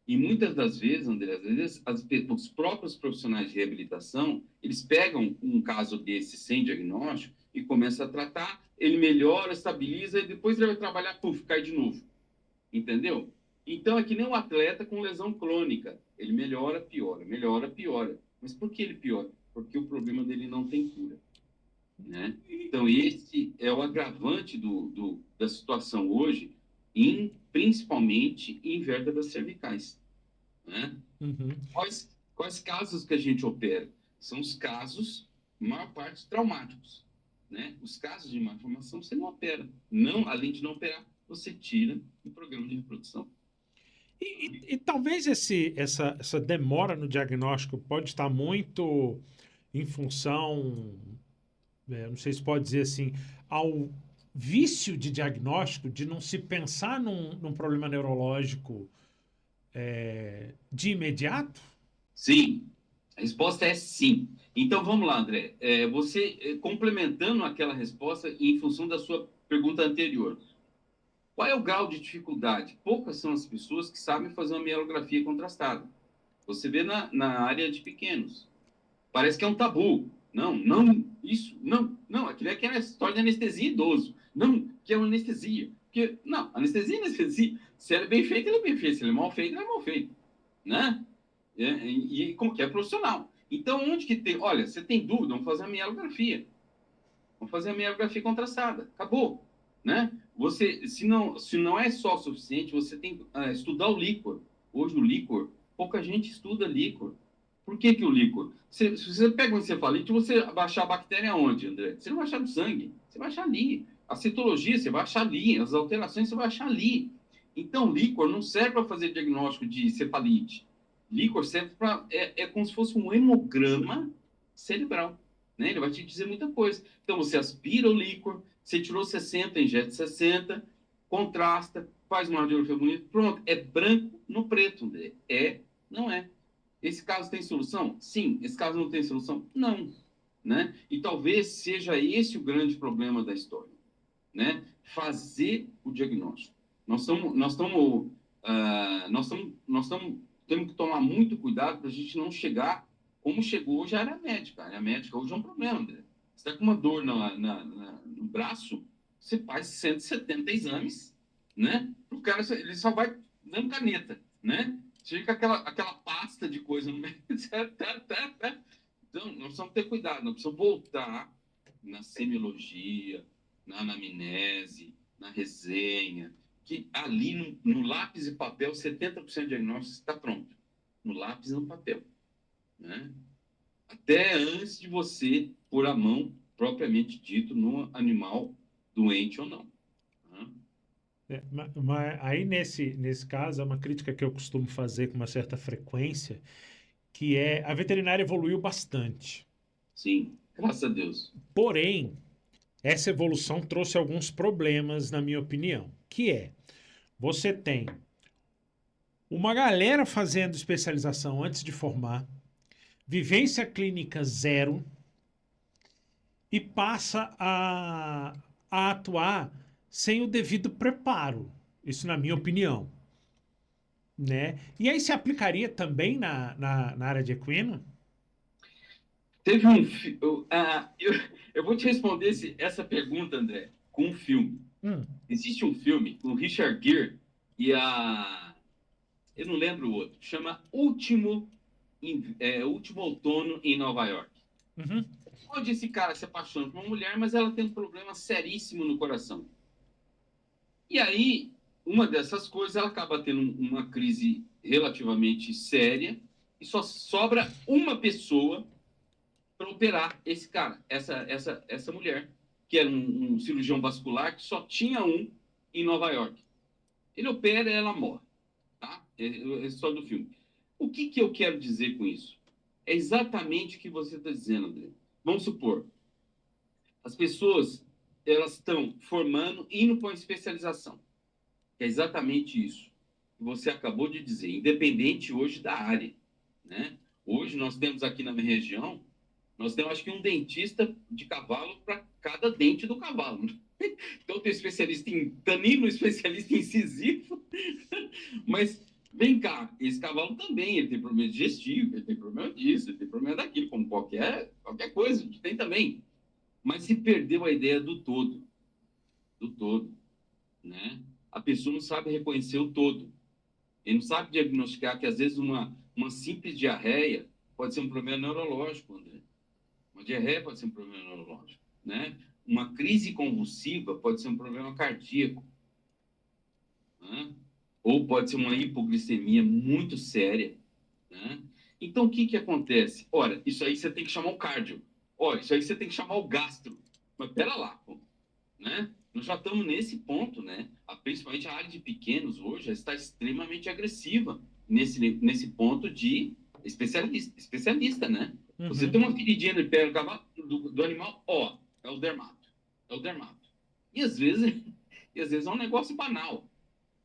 E muitas das vezes, André, às vezes os próprios profissionais de reabilitação, eles pegam um caso desse sem diagnóstico e começam a tratar, ele melhora, estabiliza e depois ele vai trabalhar, puf, cai de novo. Entendeu? Então é que nem um atleta com lesão crônica. Ele melhora, piora, melhora, piora. Mas por que ele piora? Porque o problema dele não tem cura, né? Então esse é o agravante da situação hoje, principalmente em vértebras cervicais, né?
Uhum.
Quais casos que a gente opera? São os casos, maior parte, traumáticos, né? Os casos de malformação você não opera. Não, além de não operar, você tira o programa de reprodução.
E talvez essa demora no diagnóstico pode estar muito em função, não sei se pode dizer assim, ao vício de diagnóstico, de não se pensar num problema neurológico de imediato?
Sim, a resposta é sim. Então vamos lá, André. Você complementando aquela resposta em função da sua pergunta anterior. Qual é o grau de dificuldade? Poucas são as pessoas que sabem fazer uma mielografia contrastada. Você vê na área de pequenos. Parece que é um tabu. Não, não, isso, não, não. Aquilo é aquela história de anestesia idoso. Não, que é uma anestesia. Porque, não, anestesia é anestesia. Se ela é bem feita, ela é bem feita. Se ela é mal feita, ela é mal feita. Né? E qualquer profissional. Então, onde que tem... Olha, você tem dúvida, vamos fazer a mielografia. Vamos fazer a mielografia contrastada. Acabou. Né? Se não é só o suficiente, você tem que estudar o líquor. Hoje, o líquor, pouca gente estuda líquor. Por que o líquor? Se você pega um encefalite, você vai achar a bactéria onde, André? Você não vai achar no sangue, você vai achar ali. A citologia, você vai achar ali. As alterações, você vai achar ali. Então, líquor não serve para fazer diagnóstico de cefalite. Líquor serve para... É como se fosse um hemograma cerebral. Né? Ele vai te dizer muita coisa. Então, você aspira o líquor, você tirou 60, injeta 60, contrasta, faz uma radiografia bonita, pronto. É branco no preto, André. Não é. Esse caso tem solução? Sim. Esse caso não tem solução? Não. Né? E talvez seja esse o grande problema da história. Né? Fazer o diagnóstico. Temos que tomar muito cuidado para a gente não chegar como chegou hoje a área médica. A área médica hoje é um problema, André. Você está com uma dor no braço, você faz 170 exames, né? O cara, ele só vai dando caneta, né? Fica aquela pasta de coisa no meio. Então, nós precisamos ter cuidado, nós precisamos voltar na semiologia, na anamnese, na resenha, que ali no lápis e papel, 70% de diagnóstico está pronto. No lápis e no papel. Né? Até antes de você pôr a mão, propriamente dito, no animal doente ou não.
Mas aí nesse caso é uma crítica que eu costumo fazer com uma certa frequência, que é a veterinária evoluiu bastante.
Sim, graças a Deus.
Porém, essa evolução trouxe alguns problemas, na minha opinião, que é, você tem uma galera fazendo especialização antes de formar, vivência clínica zero, e passa a atuar sem o devido preparo. Isso na minha opinião. Né? E aí se aplicaria também na área de equino?
Teve um... eu vou te responder essa pergunta, André, com um filme. Existe um filme com o Richard Gere e a... Eu não lembro o outro. Chama Último Outono em Nova York.
Uhum.
Onde esse cara se apaixona por uma mulher, mas ela tem um problema seríssimo no coração. E aí, uma dessas coisas, ela acaba tendo uma crise relativamente séria e só sobra uma pessoa para operar esse cara, essa mulher, que era um cirurgião vascular que só tinha um em Nova York. Ele opera e ela morre, tá? É só do filme. O que, que eu quero dizer com isso? É exatamente o que você está dizendo, André. Vamos supor, as pessoas elas estão formando, indo para uma especialização, que é exatamente isso que você acabou de dizer, independente hoje da área, né? Hoje nós temos aqui na minha região, nós temos acho que um dentista de cavalo para cada dente do cavalo. Então tem especialista em tanino, especialista em Sísifo, mas vem cá, esse cavalo também ele tem problema digestivo, ele tem problema disso, ele tem problema daquilo, como qualquer coisa, a gente tem também. Mas se perdeu a ideia do todo, né? A pessoa não sabe reconhecer o todo. Ele não sabe diagnosticar que às vezes uma simples diarreia pode ser um problema neurológico, André. Uma diarreia pode ser um problema neurológico, né? Uma crise convulsiva pode ser um problema cardíaco, né? Ou pode ser uma hipoglicemia muito séria, né? Então, o que que acontece? Ora, isso aí você tem que chamar o cardio. Olha, isso aí você tem que chamar o gastro. Mas pera lá, pô, né? Nós já estamos nesse ponto, né? Principalmente a área de pequenos hoje já está extremamente agressiva nesse ponto de especialista, né? Você
Uhum.
tem uma feridinha no pé do animal, ó, é o dermato, é o dermato. E às vezes, e às vezes é um negócio banal,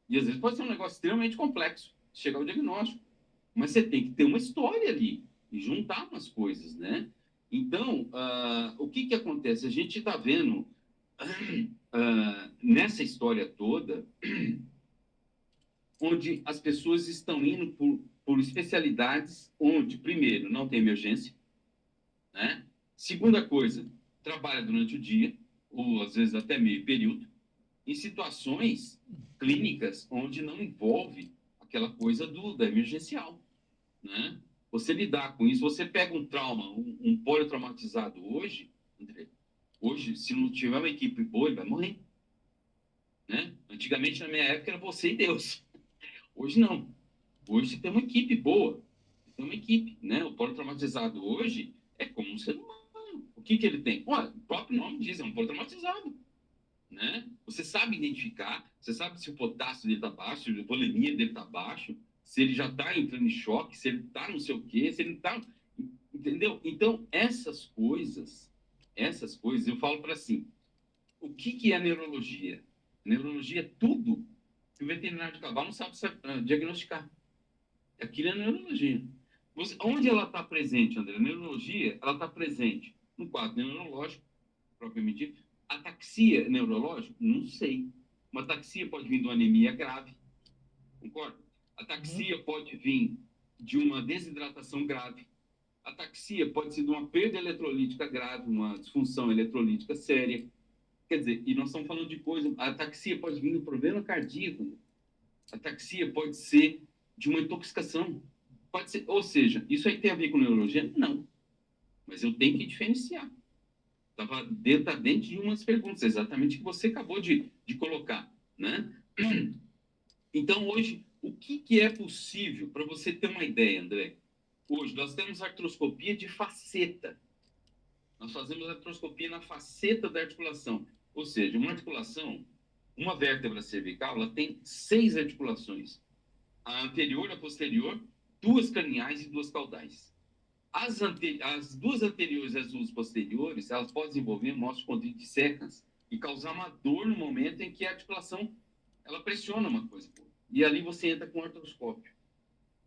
e às vezes pode ser um negócio extremamente complexo, chegar ao diagnóstico. Mas você tem que ter uma história ali e juntar umas coisas, né? Então, o que que acontece? A gente está vendo nessa história toda, onde as pessoas estão indo por especialidades onde, primeiro, não tem emergência, né? Segunda coisa, trabalha durante o dia, ou às vezes até meio período, em situações clínicas onde não envolve aquela coisa da emergencial, né? Você lidar com isso, você pega um trauma, um politraumatizado hoje, André, hoje, se não tiver uma equipe boa, ele vai morrer, né? Antigamente, na minha época, era você e Deus. Hoje não. Hoje você tem uma equipe boa. Você tem uma equipe, né? O politraumatizado hoje é como um ser humano. O que que ele tem? Olha, o próprio nome diz, é um politraumatizado, né? Você sabe identificar, você sabe se o potássio dele está baixo, se a volemia dele está baixo, se ele já está entrando em choque, se ele está não sei o quê, se ele está... Entendeu? Então, essas coisas, eu falo para assim, o que que é neurologia? Neurologia é tudo que o veterinário de cavalo não sabe diagnosticar. Aquilo é neurologia. Onde ela está presente, André? A neurologia, ela está presente no quadro neurológico, propriamente dito. Ataxia neurológica? Não sei. Uma ataxia pode vir de uma anemia grave, concorda?
Uhum.
Ataxia pode vir de uma desidratação grave. Ataxia pode ser de uma perda eletrolítica grave, uma disfunção eletrolítica séria. Quer dizer, e nós estamos falando de coisa. A ataxia pode vir de um problema cardíaco. Né? A ataxia pode ser de uma intoxicação. Pode ser, ou seja, isso aí tem a ver com neurologia? Não. Mas eu tenho que diferenciar. Tá dentro de umas perguntas, exatamente que você acabou de colocar. Né? Então, hoje, o que, que é possível, para você ter uma ideia, André? Hoje, nós temos artroscopia de faceta. Nós fazemos artroscopia na faceta da articulação. Ou seja, uma articulação, uma vértebra cervical, ela tem 6 articulações. A anterior, a posterior, 2 craniais e 2 caudais. As duas anteriores e as duas posteriores, elas podem desenvolver osteocondrite secans e causar uma dor no momento em que a articulação ela pressiona uma coisa. E ali você entra com artroscópio.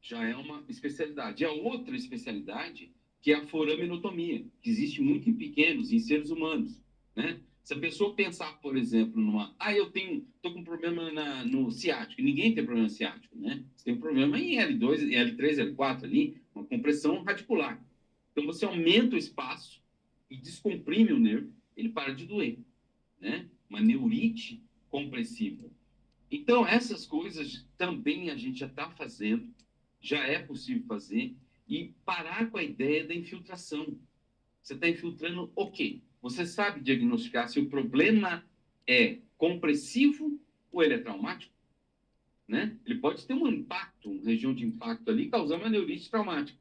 Já é uma especialidade. E a outra especialidade, que é a foraminotomia, que existe muito em pequenos, em seres humanos, né? Se a pessoa pensar, por exemplo, tô com problema no ciático, ninguém tem problema ciático, né? Você tem um problema em L2, L3, L4 ali, uma compressão radicular. Então você aumenta o espaço e descomprime o nervo, ele para de doer, né? Uma neurite compressiva. Então, essas coisas também a gente já está fazendo, já é possível fazer, e parar com a ideia da infiltração. Você está infiltrando o quê? Você sabe diagnosticar se o problema é compressivo ou ele é traumático? Né? Ele pode ter um impacto, uma região de impacto ali, causando uma neurite traumática.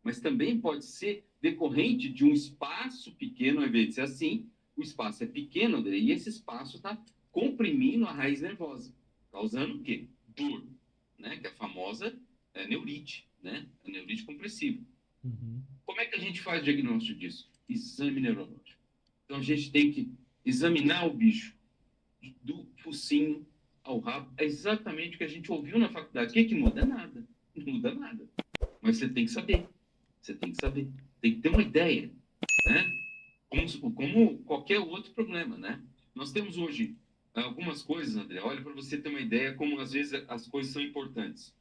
Mas também pode ser decorrente de um espaço pequeno, ao invés de ser assim, o espaço é pequeno, André, e esse espaço está comprimindo a raiz nervosa, causando o quê? Dor, né? Que é a famosa neurite, né? A neurite compressiva.
Uhum.
Como é que a gente faz o diagnóstico disso? Exame neurológico. Então a gente tem que examinar o bicho do focinho ao rabo. É exatamente o que a gente ouviu na faculdade. O que, que muda? Nada. Não muda nada. Mas você tem que saber. Você tem que saber. Tem que ter uma ideia, né? Como qualquer outro problema, né? Nós temos hoje algumas coisas, André. Olha, para você ter uma ideia como às vezes as coisas são importantes.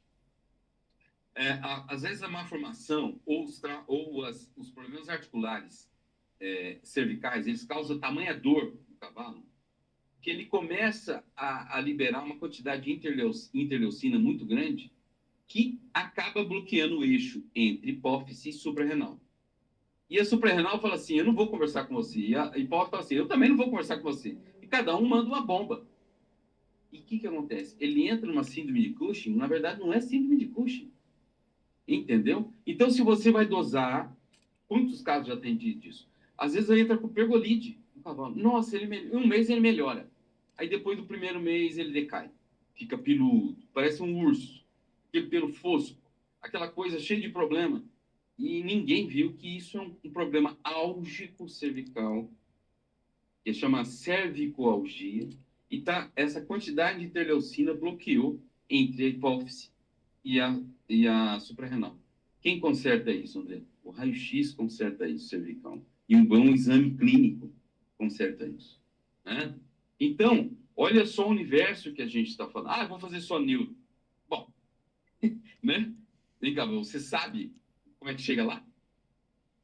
Às vezes a má formação os problemas articulares cervicais, eles causam tamanha dor no cavalo que ele começa a liberar uma quantidade de interleucina muito grande que acaba bloqueando o eixo entre hipófise e suprarrenal. E a suprarrenal fala assim, eu não vou conversar com você. E a hipófise fala assim, eu também não vou conversar com você. E cada um manda uma bomba. E o que acontece? Ele entra numa síndrome de Cushing, na verdade não é síndrome de Cushing. Entendeu? Então, se você vai dosar, quantos casos já tem disso? Às vezes ele entra com pergolide no cavalo. Nossa, um mês ele melhora. Aí depois do primeiro mês ele decai. Fica peludo, parece um urso. Aquele pelo fosco, aquela coisa cheia de problema. E ninguém viu que isso é um problema álgico cervical, que chama cervicoalgia. E essa quantidade de interleucina bloqueou entre a hipófise e a suprarrenal. Quem conserta isso, André? O raio-x conserta isso, cervical. E um bom exame clínico conserta isso. Né? Então, olha só o universo que a gente está falando. Ah, eu vou fazer só neuro. Bom, né? Vem cá, você sabe como é que chega lá?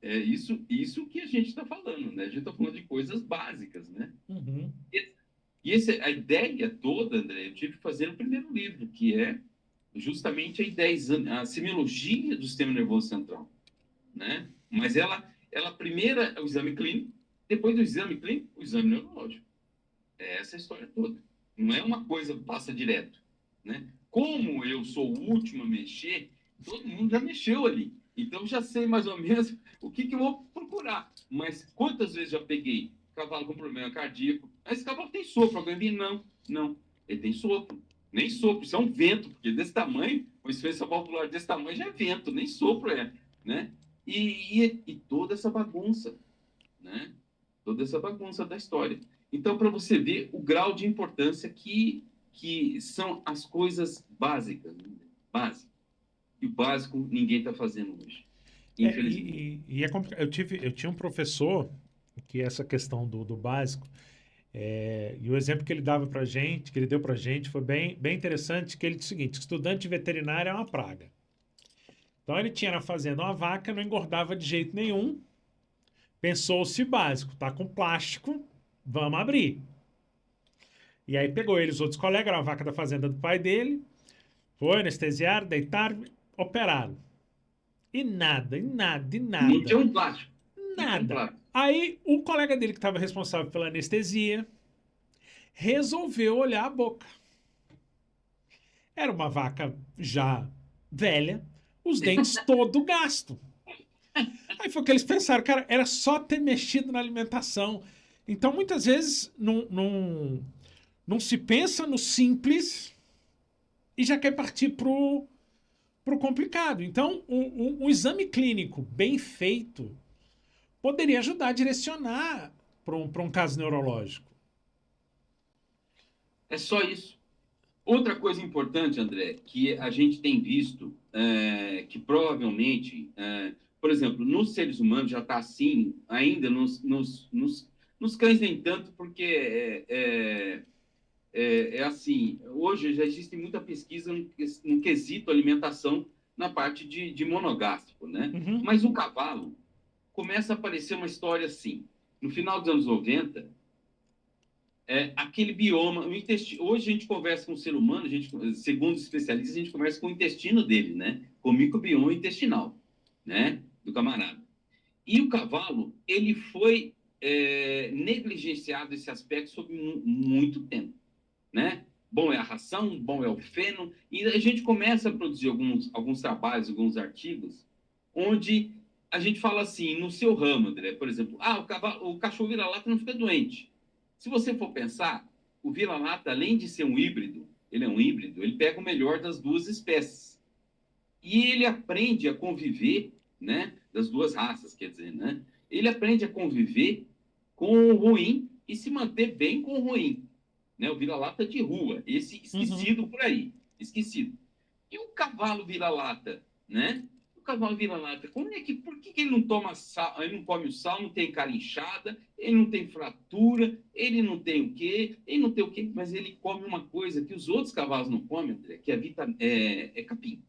É isso que a gente está falando, né? A gente está falando de coisas básicas, né?
Uhum.
A ideia toda, André, eu tive que fazer no primeiro livro, que é justamente a semiologia do sistema nervoso central, né? Mas ela primeiro é o exame clínico, depois do exame clínico, o exame neurológico. É essa a história toda. Não é uma coisa que passa direto, né? Como eu sou o último a mexer, todo mundo já mexeu ali. Então já sei mais ou menos o que eu vou procurar. Mas quantas vezes já peguei cavalo com problema cardíaco? Esse cavalo tem sopro. Alguém diz, não. Ele tem sopro. Nem sopro, isso é um vento, porque desse tamanho, uma insuficiência valvular desse tamanho já é vento, nem sopro é, né? E toda essa bagunça, né? Toda essa bagunça da história. Então, para você ver o grau de importância que são as coisas básicas, né? Básico. E o básico ninguém está fazendo hoje, infelizmente.
E é complicado. Eu tinha um professor que essa questão do básico, e o exemplo que ele dava pra gente, que ele deu pra gente, foi bem interessante, que ele disse o seguinte, estudante veterinário é uma praga. Então ele tinha na fazenda uma vaca, não engordava de jeito nenhum, pensou-se básico, tá com plástico, vamos abrir. E aí pegou ele, os outros colegas, era uma vaca da fazenda do pai dele, foi, anestesiaram, deitaram, operaram. E
Não
nada.
tinha um plástico. Não tinha um
Nada.
plástico.
Aí o colega dele que estava responsável pela anestesia resolveu olhar a boca. Era uma vaca já velha, os dentes todo gasto. Aí foi que eles pensaram, cara, era só ter mexido na alimentação. Então muitas vezes não se pensa no simples e já quer partir pro complicado. Então um exame clínico bem feito poderia ajudar a direcionar para um caso neurológico.
É só isso. Outra coisa importante, André, que a gente tem visto, que provavelmente, por exemplo, nos seres humanos já está assim, ainda nos cães nem tanto, porque assim, hoje já existe muita pesquisa no quesito alimentação na parte de monogástrico, né?
Uhum.
Mas o cavalo começa a aparecer uma história assim. No final dos anos 90, aquele bioma, o intestino. Hoje a gente conversa com o ser humano, segundo os especialistas, a gente conversa com o intestino dele, né? Com o microbioma intestinal, né? Do camarada. E o cavalo, ele foi negligenciado esse aspecto sobre muito tempo, né? Bom é a ração, bom é o feno, e a gente começa a produzir alguns trabalhos, alguns artigos, onde a gente fala assim, no seu ramo, André, por exemplo, o cachorro vira-lata não fica doente. Se você for pensar, o vira-lata, além de ser um híbrido, ele é um híbrido, ele pega o melhor das duas espécies. E ele aprende a conviver, né, das duas raças, quer dizer, né? Ele aprende a conviver com o ruim e se manter bem com o ruim, né? O vira-lata de rua, esse
Uhum.
esquecido por aí, esquecido. E o cavalo vira-lata, né? O cavalo vira-lata, por que ele não toma sal, ele não come o sal, não tem cara inchada, ele não tem fratura, ele não tem o quê, ele não tem o quê, mas ele come uma coisa que os outros cavalos não comem, André, que é capim.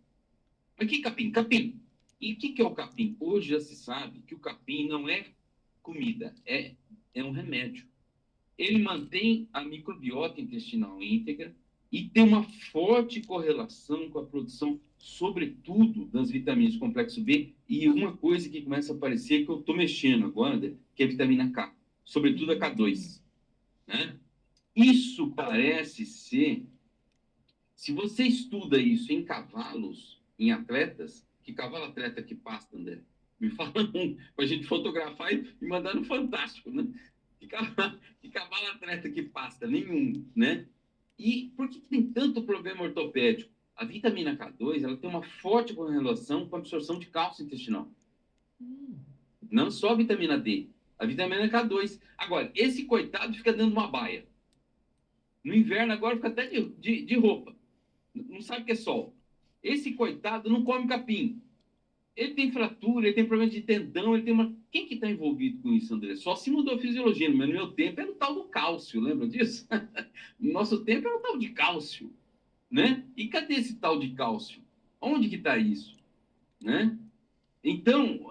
Mas que capim? Capim. E o que é o capim? Hoje já se sabe que o capim não é comida, é um remédio. Ele mantém a microbiota intestinal íntegra e tem uma forte correlação com a produção, sobretudo, das vitaminas do complexo B. E uma coisa que começa a aparecer, que eu estou mexendo agora, que é a vitamina K, sobretudo a K2. Né? Isso parece ser, se você estuda isso em cavalos, em atletas, que cavalo atleta que pasta, André? Me fala um, para a gente fotografar e mandar no Fantástico, né? Que cavalo atleta que pasta? Nenhum, né? E por que tem tanto problema ortopédico? A vitamina K2 ela tem uma forte correlação com a absorção de cálcio intestinal. Não só a vitamina D, a vitamina K2. Agora, esse coitado fica dentro de uma baia. No inverno, agora, fica até de roupa. Não sabe o que é sol. Esse coitado não come capim. Ele tem fratura, ele tem problema de tendão, ele tem uma. Quem que está envolvido com isso, André? Só se mudou a fisiologia, mas no meu tempo era o tal do cálcio, lembra disso? No nosso tempo era o tal de cálcio, né? E cadê esse tal de cálcio? Onde que está isso, né? Então,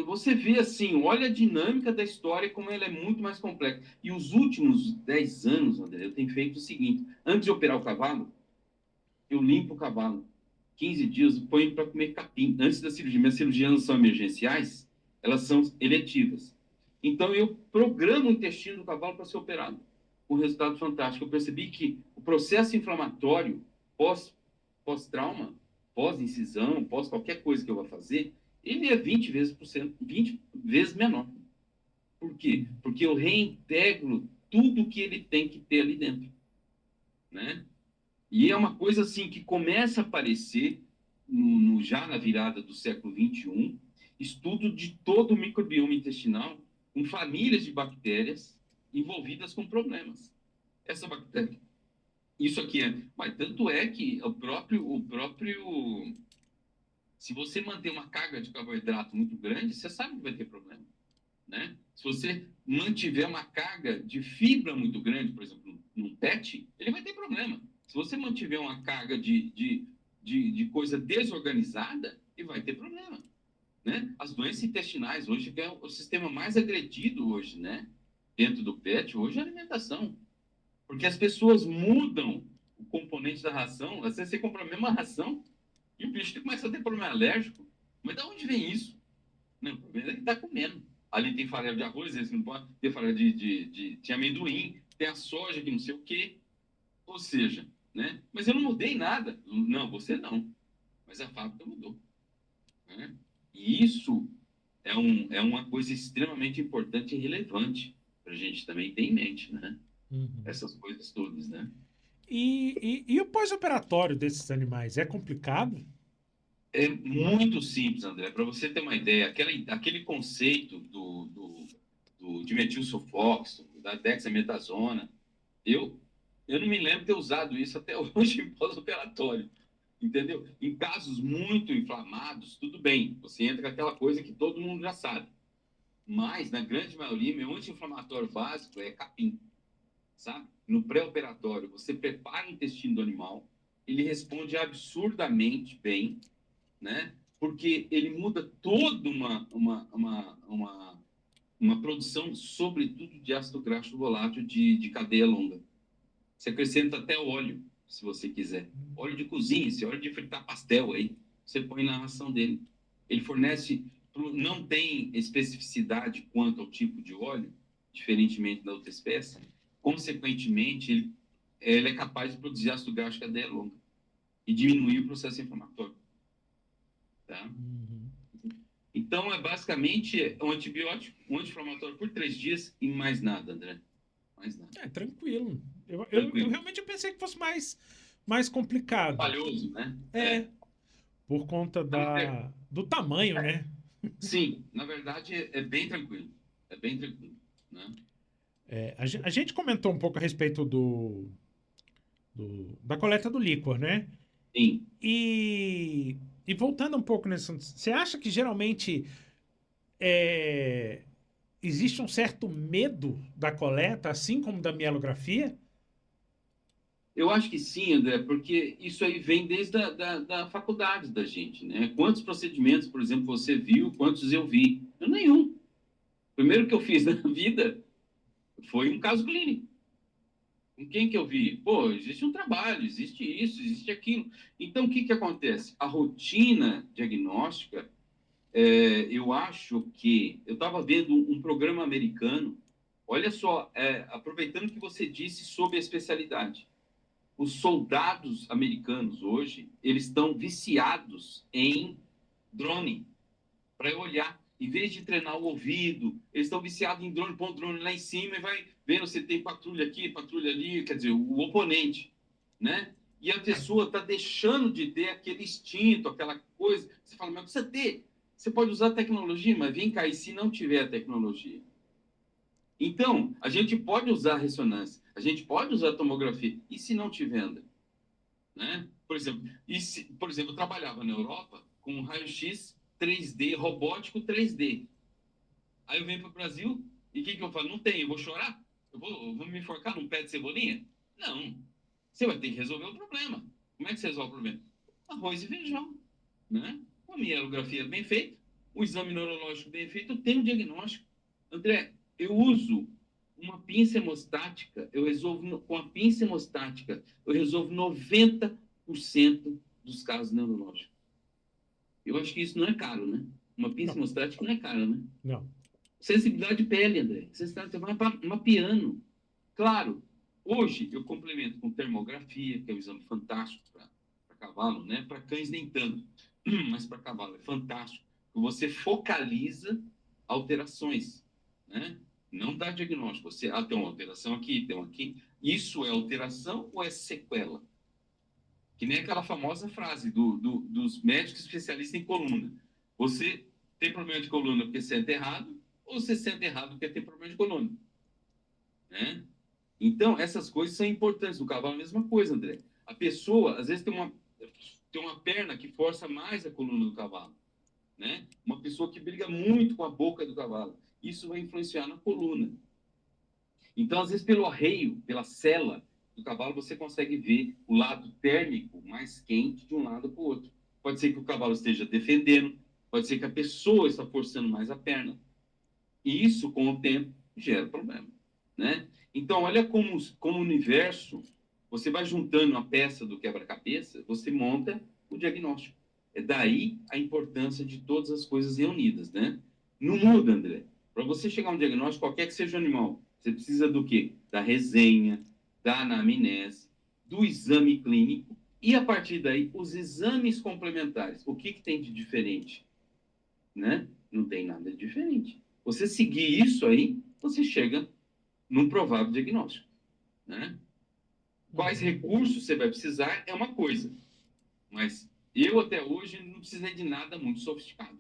você vê assim, olha a dinâmica da história, como ela é muito mais complexa. E os últimos 10 anos, André, eu tenho feito o seguinte: antes de operar o cavalo, eu limpo o cavalo. 15 dias, eu ponho para comer capim. Antes da cirurgia, minhas cirurgias não são emergenciais, elas são eletivas. Então, eu programo o intestino do cavalo para ser operado. Com um resultado fantástico. Eu percebi que o processo inflamatório pós-trauma, pós-incisão, pós qualquer coisa que eu vá fazer, ele é 20 vezes menor. Por quê? Porque eu reintegro tudo que ele tem que ter ali dentro, né? E é uma coisa assim que começa a aparecer já na virada do século XXI, estudo de todo o microbioma intestinal com famílias de bactérias envolvidas com problemas. Essa bactéria, isso aqui é, mas tanto é que se você manter uma carga de carboidrato muito grande, você sabe que vai ter problema, né? Se você mantiver uma carga de fibra muito grande, por exemplo, num PET, ele vai ter problema. Se você mantiver uma carga de coisa desorganizada, ele vai ter problema, né? As doenças intestinais hoje, que é o sistema mais agredido hoje, né? Dentro do PET, hoje é a alimentação. Porque as pessoas mudam o componente da ração, às vezes você compra a mesma ração e o bicho começa a ter problema alérgico. Mas de onde vem isso? Não, o problema é que está comendo. Ali tem farelo de arroz, esse não pode ter farelo de amendoim, tem a soja que não sei o quê. Ou seja, né? Mas eu não mudei nada. Não, você não. Mas a fábrica mudou. Né? E isso é uma coisa extremamente importante e relevante para a gente também ter em mente, né?
Uhum.
Essas coisas todas, né?
E o pós-operatório desses animais é complicado?
É muito simples, André. Para você ter uma ideia, aquele conceito do dimetilsulfóxido, da dexametasona, eu, eu não me lembro de ter usado isso até hoje em pós-operatório, entendeu? Em casos muito inflamados, tudo bem, você entra com aquela coisa que todo mundo já sabe. Mas, na grande maioria, meu anti-inflamatório básico é capim, sabe? No pré-operatório, você prepara o intestino do animal, ele responde absurdamente bem, né? Porque ele muda toda uma produção, sobretudo de ácido graxo volátil de cadeia longa. Você acrescenta até óleo, se você quiser. Óleo de cozinha, esse óleo de fritar pastel aí, você põe na ração dele. Ele fornece não tem especificidade quanto ao tipo de óleo, diferentemente da outra espécie, consequentemente, ele é capaz de produzir ácido gástrico cadeia longa e diminuir o processo inflamatório. Tá?
Uhum.
Então, é basicamente um antibiótico, um anti-inflamatório por 3 dias e mais nada, André. Mais nada.
É, tranquilo. Eu
Tranquilo.
realmente pensei que fosse mais complicado.
Trabalhoso, né?
É, por conta do tamanho, né?
Sim, na verdade é bem tranquilo. É bem tranquilo, né?
É, a gente comentou um pouco a respeito da coleta do líquor, né?
Sim.
E, e voltando um pouco nesse assunto, você acha que geralmente é, existe um certo medo da coleta, assim como da mielografia?
Eu acho que sim, André, porque isso aí vem desde da faculdade da gente, né? Quantos procedimentos, por exemplo, você viu, quantos eu vi? Eu nenhum. O primeiro que eu fiz na vida foi um caso clínico. Com quem que eu vi? Pô, existe um trabalho, existe isso, existe aquilo. Então, o que que acontece? A rotina diagnóstica, eu acho que... Eu estava vendo um programa americano, olha só, aproveitando que você disse sobre a especialidade. Os soldados americanos hoje, eles estão viciados em drone, para eu olhar. Em vez de treinar o ouvido, eles estão viciados em drone, põe o drone lá em cima e vai vendo se tem patrulha aqui, patrulha ali, quer dizer, o oponente, né? E a pessoa está deixando de ter aquele instinto, aquela coisa. Você fala, mas precisa ter. Você pode usar a tecnologia, mas vem cá, e se não tiver a tecnologia? Então, a gente pode usar a ressonância, a gente pode usar a tomografia, e se não tiver, André? Né? Por exemplo, eu trabalhava na Europa com um raio-x 3D, robótico 3D. Aí eu venho para o Brasil e o que, que eu falo? Não tem, eu vou chorar? Eu vou me enforcar num pé de cebolinha? Não. Você vai ter que resolver o problema. Como é que você resolve o problema? Arroz e feijão. Né? Uma mielografia bem feita, um exame neurológico bem feito, eu tenho um diagnóstico. André, eu uso uma pinça hemostática, eu resolvo com a pinça hemostática, eu resolvo 90% dos casos neurológicos. Eu acho que isso não é caro, né? Uma pinça
Não,
hemostática não é cara, né?
não.
Sensibilidade de pele, André. Sensibilidade, você vai mapeando. Claro, hoje eu complemento com termografia, que é um exame fantástico para cavalo, né? Para cães nem tanto, mas para cavalo é fantástico. Você focaliza alterações, né? Não dá diagnóstico. Você, tem uma alteração aqui, tem uma aqui. Isso é alteração ou é sequela? Que nem aquela famosa frase dos médicos especialistas em coluna. Você tem problema de coluna porque senta errado, ou você senta errado porque tem problema de coluna, né? Então, essas coisas são importantes. No cavalo, a mesma coisa, André. A pessoa, às vezes, tem uma perna que força mais a coluna do cavalo, né? Uma pessoa que briga muito com a boca do cavalo. Isso vai influenciar na coluna. Então, às vezes, pelo arreio, pela sela do cavalo, você consegue ver o lado térmico mais quente de um lado para o outro. Pode ser que o cavalo esteja defendendo, pode ser que a pessoa está forçando mais a perna. E isso, com o tempo, gera problema, né? Então, olha como o universo, você vai juntando a peça do quebra-cabeça, você monta o diagnóstico. É daí a importância de todas as coisas reunidas, né? Não muda, André. Para você chegar a um diagnóstico, qualquer que seja o animal, você precisa do quê? Da resenha, da anamnese, do exame clínico e, a partir daí, os exames complementares. O que tem de diferente? Né? Não tem nada de diferente. Você seguir isso aí, você chega num provável diagnóstico, né? Quais
Uhum.
recursos você vai precisar é uma coisa, mas eu até hoje não precisei de nada muito sofisticado.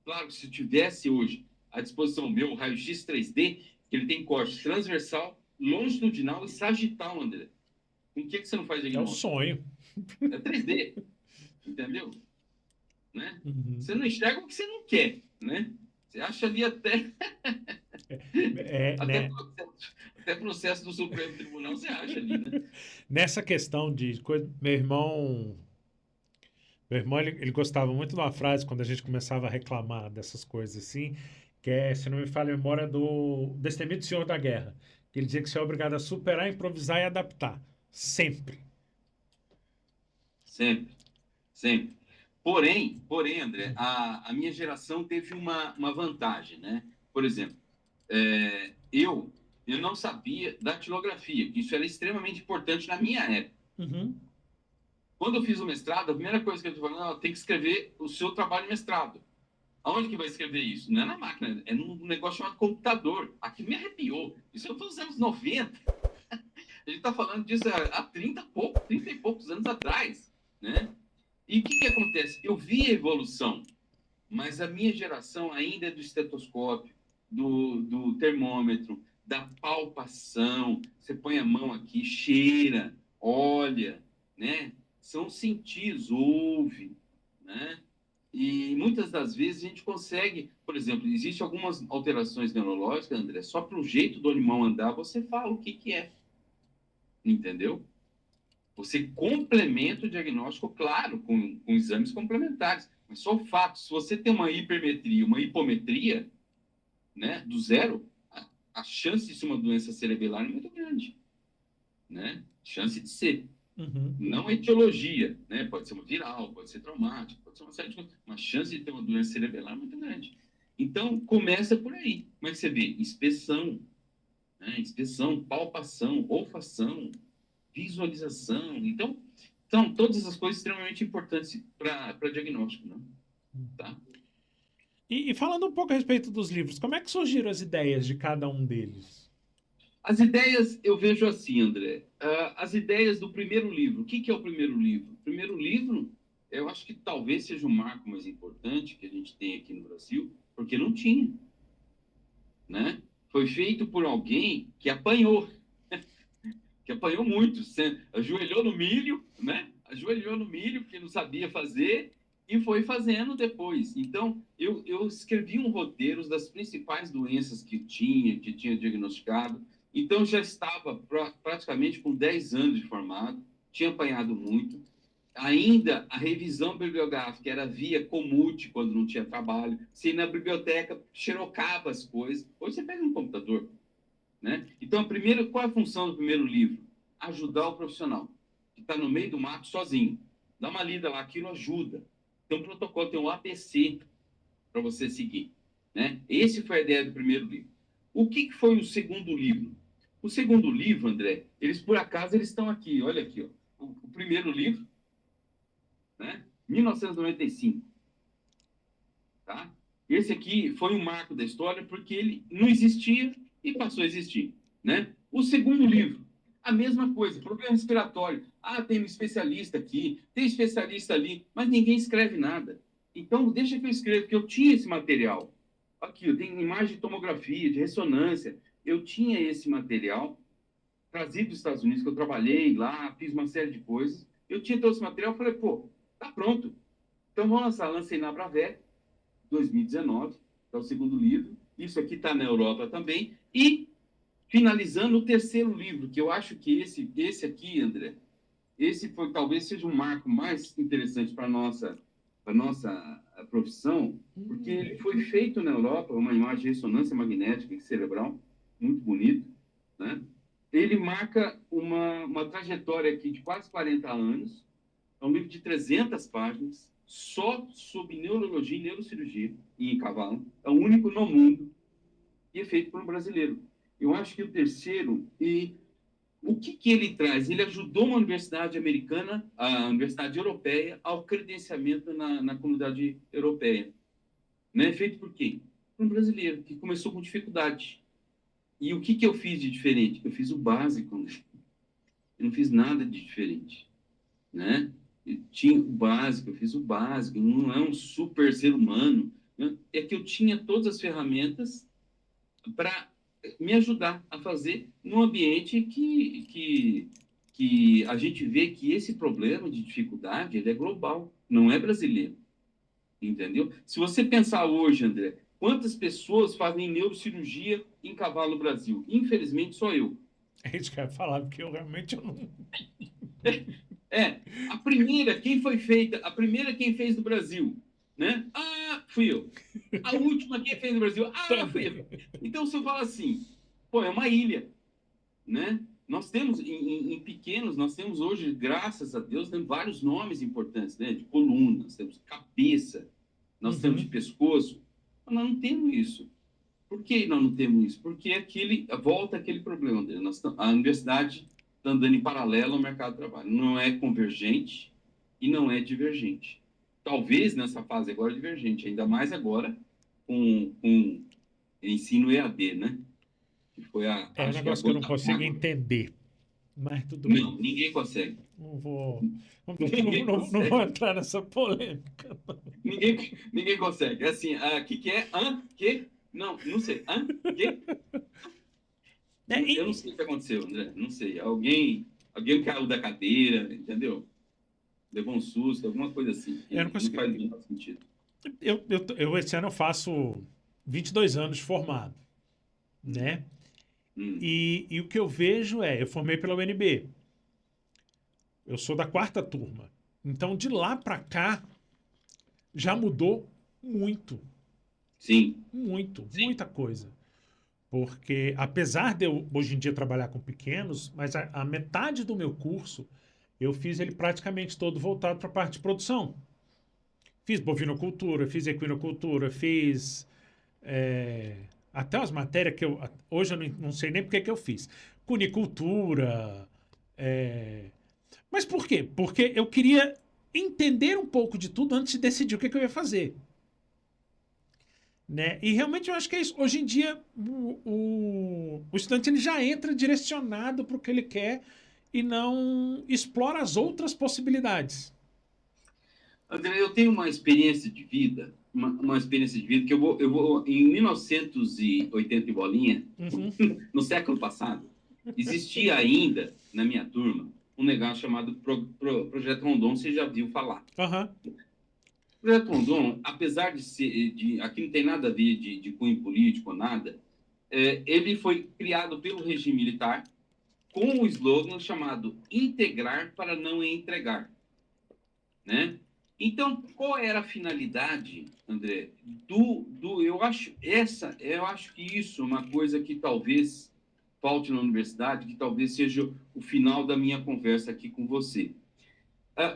Claro que se eu tivesse hoje à disposição o meu raio-x 3D, que ele tem corte transversal, longitudinal e sagital, André. Com o que você não faz
É o
diagnóstico?
sonho.
É 3D, entendeu? Né?
Uhum.
Você não enxerga o que você não quer, né? Você acha ali até,
Né?
até processo do Supremo Tribunal você acha ali, né?
Nessa questão de coisa, meu irmão ele gostava muito de uma frase quando a gente começava a reclamar dessas coisas assim, que é, se não me falha a memória, do Destemido Senhor da Guerra, que ele dizia que você é obrigado a superar, improvisar e adaptar, sempre.
Sempre, sempre. Porém, André, a minha geração teve uma vantagem, né? Por exemplo, eu não sabia datilografia, que isso era extremamente importante na minha época.
Uhum.
Quando eu fiz o mestrado, a primeira coisa que eu falei, não, tem que escrever o seu trabalho de mestrado. Aonde que vai escrever isso? Não é na máquina, é num negócio chamado computador. Aqui me arrepiou. Isso foi nos anos 90. A gente está falando disso há 30 e poucos anos atrás, né? E o que acontece? Eu vi a evolução, mas a minha geração ainda é do estetoscópio, do termômetro, da palpação. Você põe a mão aqui, cheira, olha, né? São sentidos, ouve, né? E muitas das vezes a gente consegue, por exemplo, existem algumas alterações neurológicas, André, só para o jeito do animal andar, você fala o que é, entendeu? Você complementa o diagnóstico, claro, com exames complementares. Mas só o fato, se você tem uma hipermetria, uma hipometria, né, do zero, a chance de ser uma doença cerebelar é muito grande, né? Chance de ser.
Uhum.
Não a etiologia, né? Pode ser uma viral, pode ser traumático, pode ser uma série de coisas. Uma chance de ter uma doença cerebelar é muito grande. Então, começa por aí. Como é que você vê? Inspeção, né? Inspeção, palpação, olfação, visualização. Então, são todas essas coisas extremamente importantes para diagnóstico, né? Tá?
E falando um pouco a respeito dos livros, como é que surgiram as ideias de cada um deles?
As ideias, eu vejo assim, André. As ideias do primeiro livro. O que é o primeiro livro? O primeiro livro, eu acho que talvez seja o marco mais importante que a gente tem aqui no Brasil, porque não tinha, né? Foi feito por alguém que apanhou muito. Ajoelhou no milho, né? Ajoelhou no milho, porque não sabia fazer, e foi fazendo depois. Então, eu escrevi um roteiro das principais doenças que tinha diagnosticado. Então, já estava praticamente com 10 anos de formado, tinha apanhado muito. Ainda a revisão bibliográfica era via Comute, quando não tinha trabalho. Se ia na biblioteca, xerocava as coisas. Hoje você pega no computador, né? Então, qual é a função do primeiro livro? Ajudar o profissional que está no meio do mato sozinho. Dá uma lida lá, aquilo ajuda. Tem um protocolo, tem um APC para você seguir, né? Esse foi a ideia do primeiro livro. O que foi o segundo livro? O segundo livro, André, por acaso, eles estão aqui. Olha aqui, ó. O primeiro livro, né? 1995, tá? Esse aqui foi um marco da história porque ele não existia e passou a existir, né? O segundo livro, a mesma coisa, problema respiratório. Ah, tem um especialista aqui, tem especialista ali, mas ninguém escreve nada. Então, deixa que eu escreva, porque eu tinha esse material. Aqui, eu tenho imagem de tomografia, de ressonância. Eu tinha esse material trazido dos Estados Unidos, que eu trabalhei lá, fiz uma série de coisas. Eu tinha todo esse material, falei, pô, tá pronto. Então, vamos lançar. Lancei na Abravet, 2019, é o segundo livro. Isso aqui está na Europa também. E, finalizando, o terceiro livro, que eu acho que esse aqui, André, esse talvez seja um marco mais interessante para a nossa profissão, porque ele foi feito na Europa, uma imagem de ressonância magnética cerebral, muito bonito, né? Ele marca uma trajetória aqui de quase 40 anos, é um livro de 300 páginas, só sobre neurologia e neurocirurgia em cavalo. É o único no mundo e é feito por um brasileiro. Eu acho que o terceiro, e o que ele traz? Ele ajudou uma universidade americana, a universidade europeia, ao credenciamento na comunidade europeia. Né? Feito por quem? Por um brasileiro, que começou com dificuldade. E o que eu fiz de diferente? Eu fiz o básico. Eu não fiz nada de diferente. Né? Eu tinha o básico, eu fiz o básico, não é um super ser humano, né? É que eu tinha todas as ferramentas para me ajudar a fazer num ambiente que a gente vê que esse problema de dificuldade ele é global, não é brasileiro, entendeu? Se você pensar hoje, André, quantas pessoas fazem neurocirurgia em cavalo no Brasil? Infelizmente, só eu.
É isso que eu ia falar, porque eu realmente não.
A primeira, quem foi feita, a primeira quem fez no Brasil, né? Ah, fui eu. A última quem fez no Brasil, ah, fui eu. Então, se eu falar assim, pô, é uma ilha, né? Nós temos, em pequenos, nós temos hoje, graças a Deus, temos vários nomes importantes, né? De coluna, nós temos cabeça, nós temos de
Uhum.
pescoço, mas nós não temos isso. Por que nós não temos isso? Porque volta aquele problema dele. A universidade está andando em paralelo ao mercado de trabalho. Não é convergente e não é divergente. Talvez nessa fase agora divergente, ainda mais agora com ensino EAD, né? Que foi
É um
acho que a
negócio que eu não
gota
consigo
d'água.
entender, mas tudo bem.
Não, ninguém consegue.
Não vou,
Ninguém
não vou
consegue.
entrar nessa polêmica.
Ninguém consegue. É assim, que é? Que? Não, não sei. Que?
É,
Eu não sei o que aconteceu, André. Não sei. Alguém caiu da cadeira, entendeu? Levou um susto, alguma coisa assim.
eu não
Que não
consigo.
faz muito sentido.
Esse ano eu faço 22 anos formado,
Hum,
né?
hum,
E o que eu vejo eu formei pela UNB. Eu sou da quarta turma. Então, de lá para cá, já mudou muito,
sim, sim.
muita coisa. Porque, apesar de eu, hoje em dia, trabalhar com pequenos, mas a metade do meu curso, eu fiz ele praticamente todo voltado para a parte de produção. Fiz bovinocultura, fiz equinocultura, fiz até as matérias que hoje eu não sei nem porque que eu fiz. Cunicultura. Mas por quê? Porque eu queria entender um pouco de tudo antes de decidir o que eu ia fazer. Né? E realmente eu acho que é isso. Hoje em dia, o estudante ele já entra direcionado para o que ele quer e não explora as outras possibilidades.
André, eu tenho uma experiência de vida, uma experiência de vida que eu vou em 1980 e bolinha,
Uhum.
no século passado, existia ainda, na minha turma, um negócio chamado Projeto Rondon, você já viu falar.
Uhum.
O Projeto Rondon, apesar de ser, aqui não tem nada a ver de cunho político, nada, ele foi criado pelo regime militar com o slogan chamado integrar para não entregar, né? Então, qual era a finalidade, André, eu acho que isso é uma coisa que talvez falte na universidade, que talvez seja o final da minha conversa aqui com você.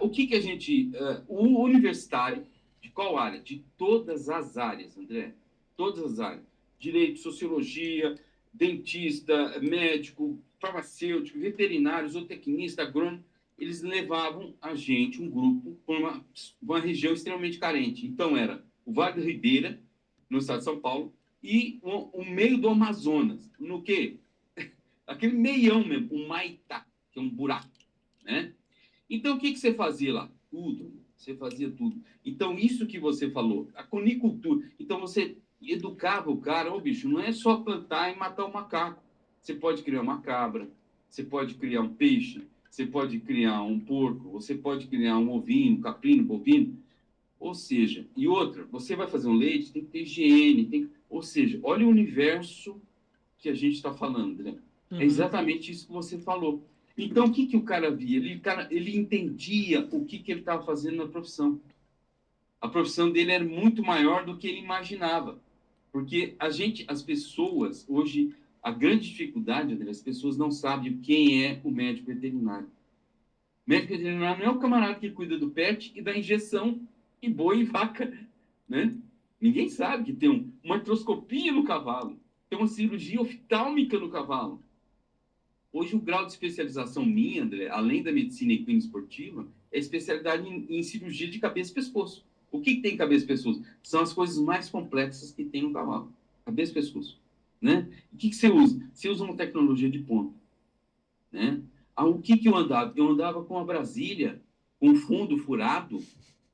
O que a gente, o universitário, de qual área? De todas as áreas, André, todas as áreas. Direito, sociologia, dentista, médico, farmacêutico, veterinário, zootecnista, agrônomo, eles levavam a gente, um grupo, para uma região extremamente carente. Então, era o Vale do Ribeira, no estado de São Paulo, e o meio do Amazonas. No quê? Aquele meião mesmo, o Maitá, que é um buraco, né? Então, o que você fazia lá? Tudo. Você fazia tudo. Então, isso que você falou, a conicultura. Então, você educava o cara, bicho, não é só plantar e matar o macaco. Você pode criar uma cabra, você pode criar um peixe, você pode criar um porco, você pode criar um ovinho, um caprino, um bovino. Ou seja, e outra, você vai fazer um leite, tem que ter higiene. Ou seja, olha o universo que a gente está falando, né? É
Uhum.
exatamente isso que você falou. Então, o que o cara via? Ele entendia o que ele estava fazendo na profissão. A profissão dele era muito maior do que ele imaginava. Porque as pessoas, hoje, a grande dificuldade, André, as pessoas não sabem quem é o médico veterinário. O médico veterinário não é o camarada que cuida do pet e da injeção em boi e vaca, né? Ninguém sabe que tem uma artroscopia no cavalo, tem uma cirurgia oftálmica no cavalo. Hoje, o grau de especialização minha, André, além da medicina equina esportiva, é especialidade em cirurgia de cabeça e pescoço. O que tem cabeça e pescoço? São as coisas mais complexas que tem no cavalo. Cabeça e pescoço. Né? O que você usa? Você usa uma tecnologia de ponta. Né? O que eu andava? Eu andava com a Brasília, com fundo furado,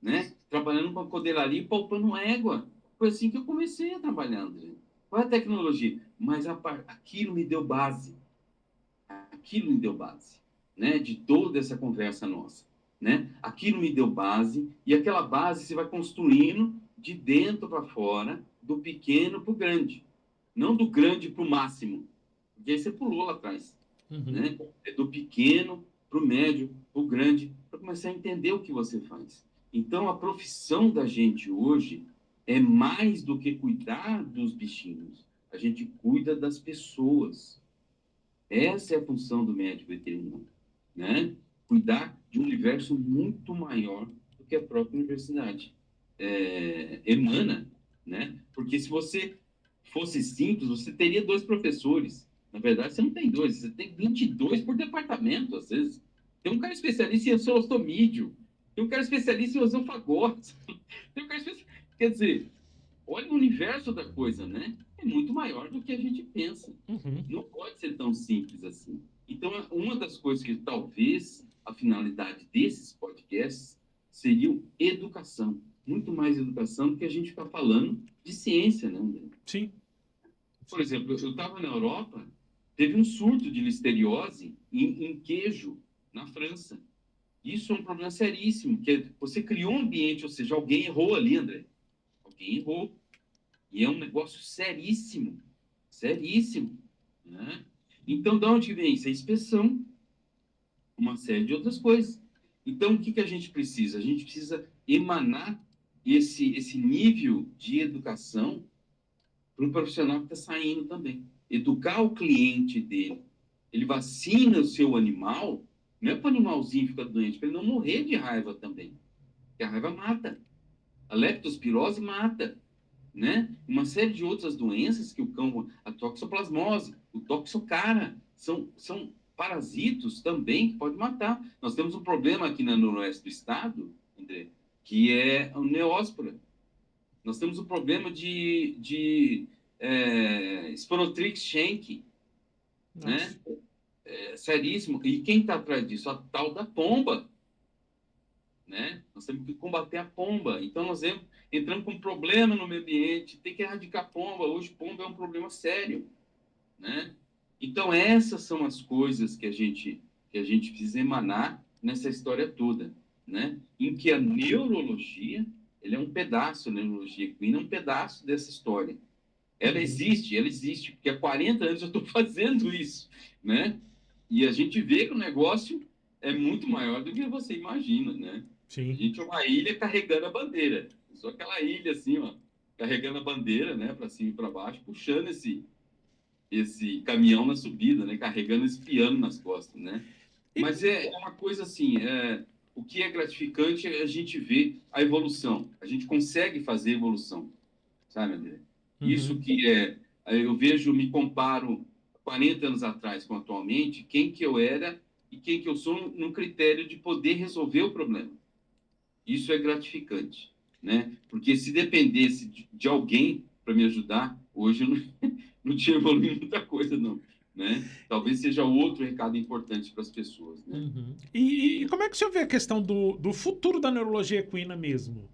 né? Trabalhando com a codelaria e palpando égua. Foi assim que eu comecei a trabalhar, André. Qual é a tecnologia? Mas aquilo me deu base. Aquilo me deu base, né? De toda essa conversa nossa, né? Aquilo me deu base e aquela base você vai construindo de dentro para fora, do pequeno para o grande, não do grande para o máximo, porque aí você pulou lá atrás,
Uhum.
né? É do pequeno para o médio, para o grande, para começar a entender o que você faz. Então a profissão da gente hoje é mais do que cuidar dos bichinhos. A gente cuida das pessoas. Essa é a função do médico veterinário, né? Cuidar de um universo muito maior do que a própria universidade emana, né? Porque se você fosse simples, você teria 2 professores. Na verdade, você não tem 2, você tem 22 por departamento, às vezes. Tem um cara especialista em osteomídeo, tem um cara especialista em oesofagose, tem um cara especialista... Quer dizer, olha o universo da coisa, né? É muito maior do que a gente pensa.
Uhum.
Não pode ser tão simples assim. Então, uma das coisas que talvez a finalidade desses podcasts seria educação. Muito mais educação do que a gente ficar falando de ciência, né, André?
Sim.
Por
Sim.
exemplo, eu estava na Europa, teve um surto de listeriose em queijo na França. Isso é um problema seríssimo, que você criou um ambiente, ou seja, alguém errou ali, André. Alguém errou. E é um negócio seríssimo, seríssimo, né? Então, de onde vem isso? A inspeção, uma série de outras coisas. Então, o que a gente precisa? A gente precisa emanar esse nível de educação para o profissional que está saindo também. Educar o cliente dele. Ele vacina o seu animal, não é para o animalzinho ficar doente, para ele não morrer de raiva também. Porque a raiva mata. A leptospirose mata, né? Uma série de outras doenças que o cão, a toxoplasmose, o toxocara, são parasitos também que podem matar. Nós temos um problema aqui no noroeste do estado, André, que é o neóspora. Nós temos um problema de Sporotrix schenck,
Nossa.
né? Seríssimo. E quem está atrás disso? A tal da pomba, né? Nós temos que combater a pomba. Então, nós entramos com um problema no meio ambiente, tem que erradicar a pomba. Hoje, pomba é um problema sério, né? Então, essas são as coisas que a gente precisa emanar nessa história toda, né? Em que a neurologia, ele é um pedaço, a neurologia equina é um pedaço dessa história.
Uhum.
Ela existe, porque há 40 anos eu estou fazendo isso, né? E a gente vê que o negócio é muito maior do que você imagina, né? A
Sim.
gente é uma ilha carregando a bandeira. Só aquela ilha assim, ó, carregando a bandeira, né, para cima e para baixo, puxando esse caminhão na subida, né, carregando esse piano nas costas, né?
E,
Mas é uma coisa assim, o que é gratificante é a gente ver a evolução. A gente consegue fazer evolução, sabe, André? Isso
uhum.
que eu vejo, me comparo 40 anos atrás com atualmente, quem que eu era e quem que eu sou no critério de poder resolver o problema. Isso é gratificante, né? Porque se dependesse de alguém para me ajudar, hoje eu não tinha evoluído muita coisa, não, né? Talvez seja outro recado importante para as pessoas, né?
Uhum. E como é que o senhor vê a questão do futuro da neurologia equina mesmo?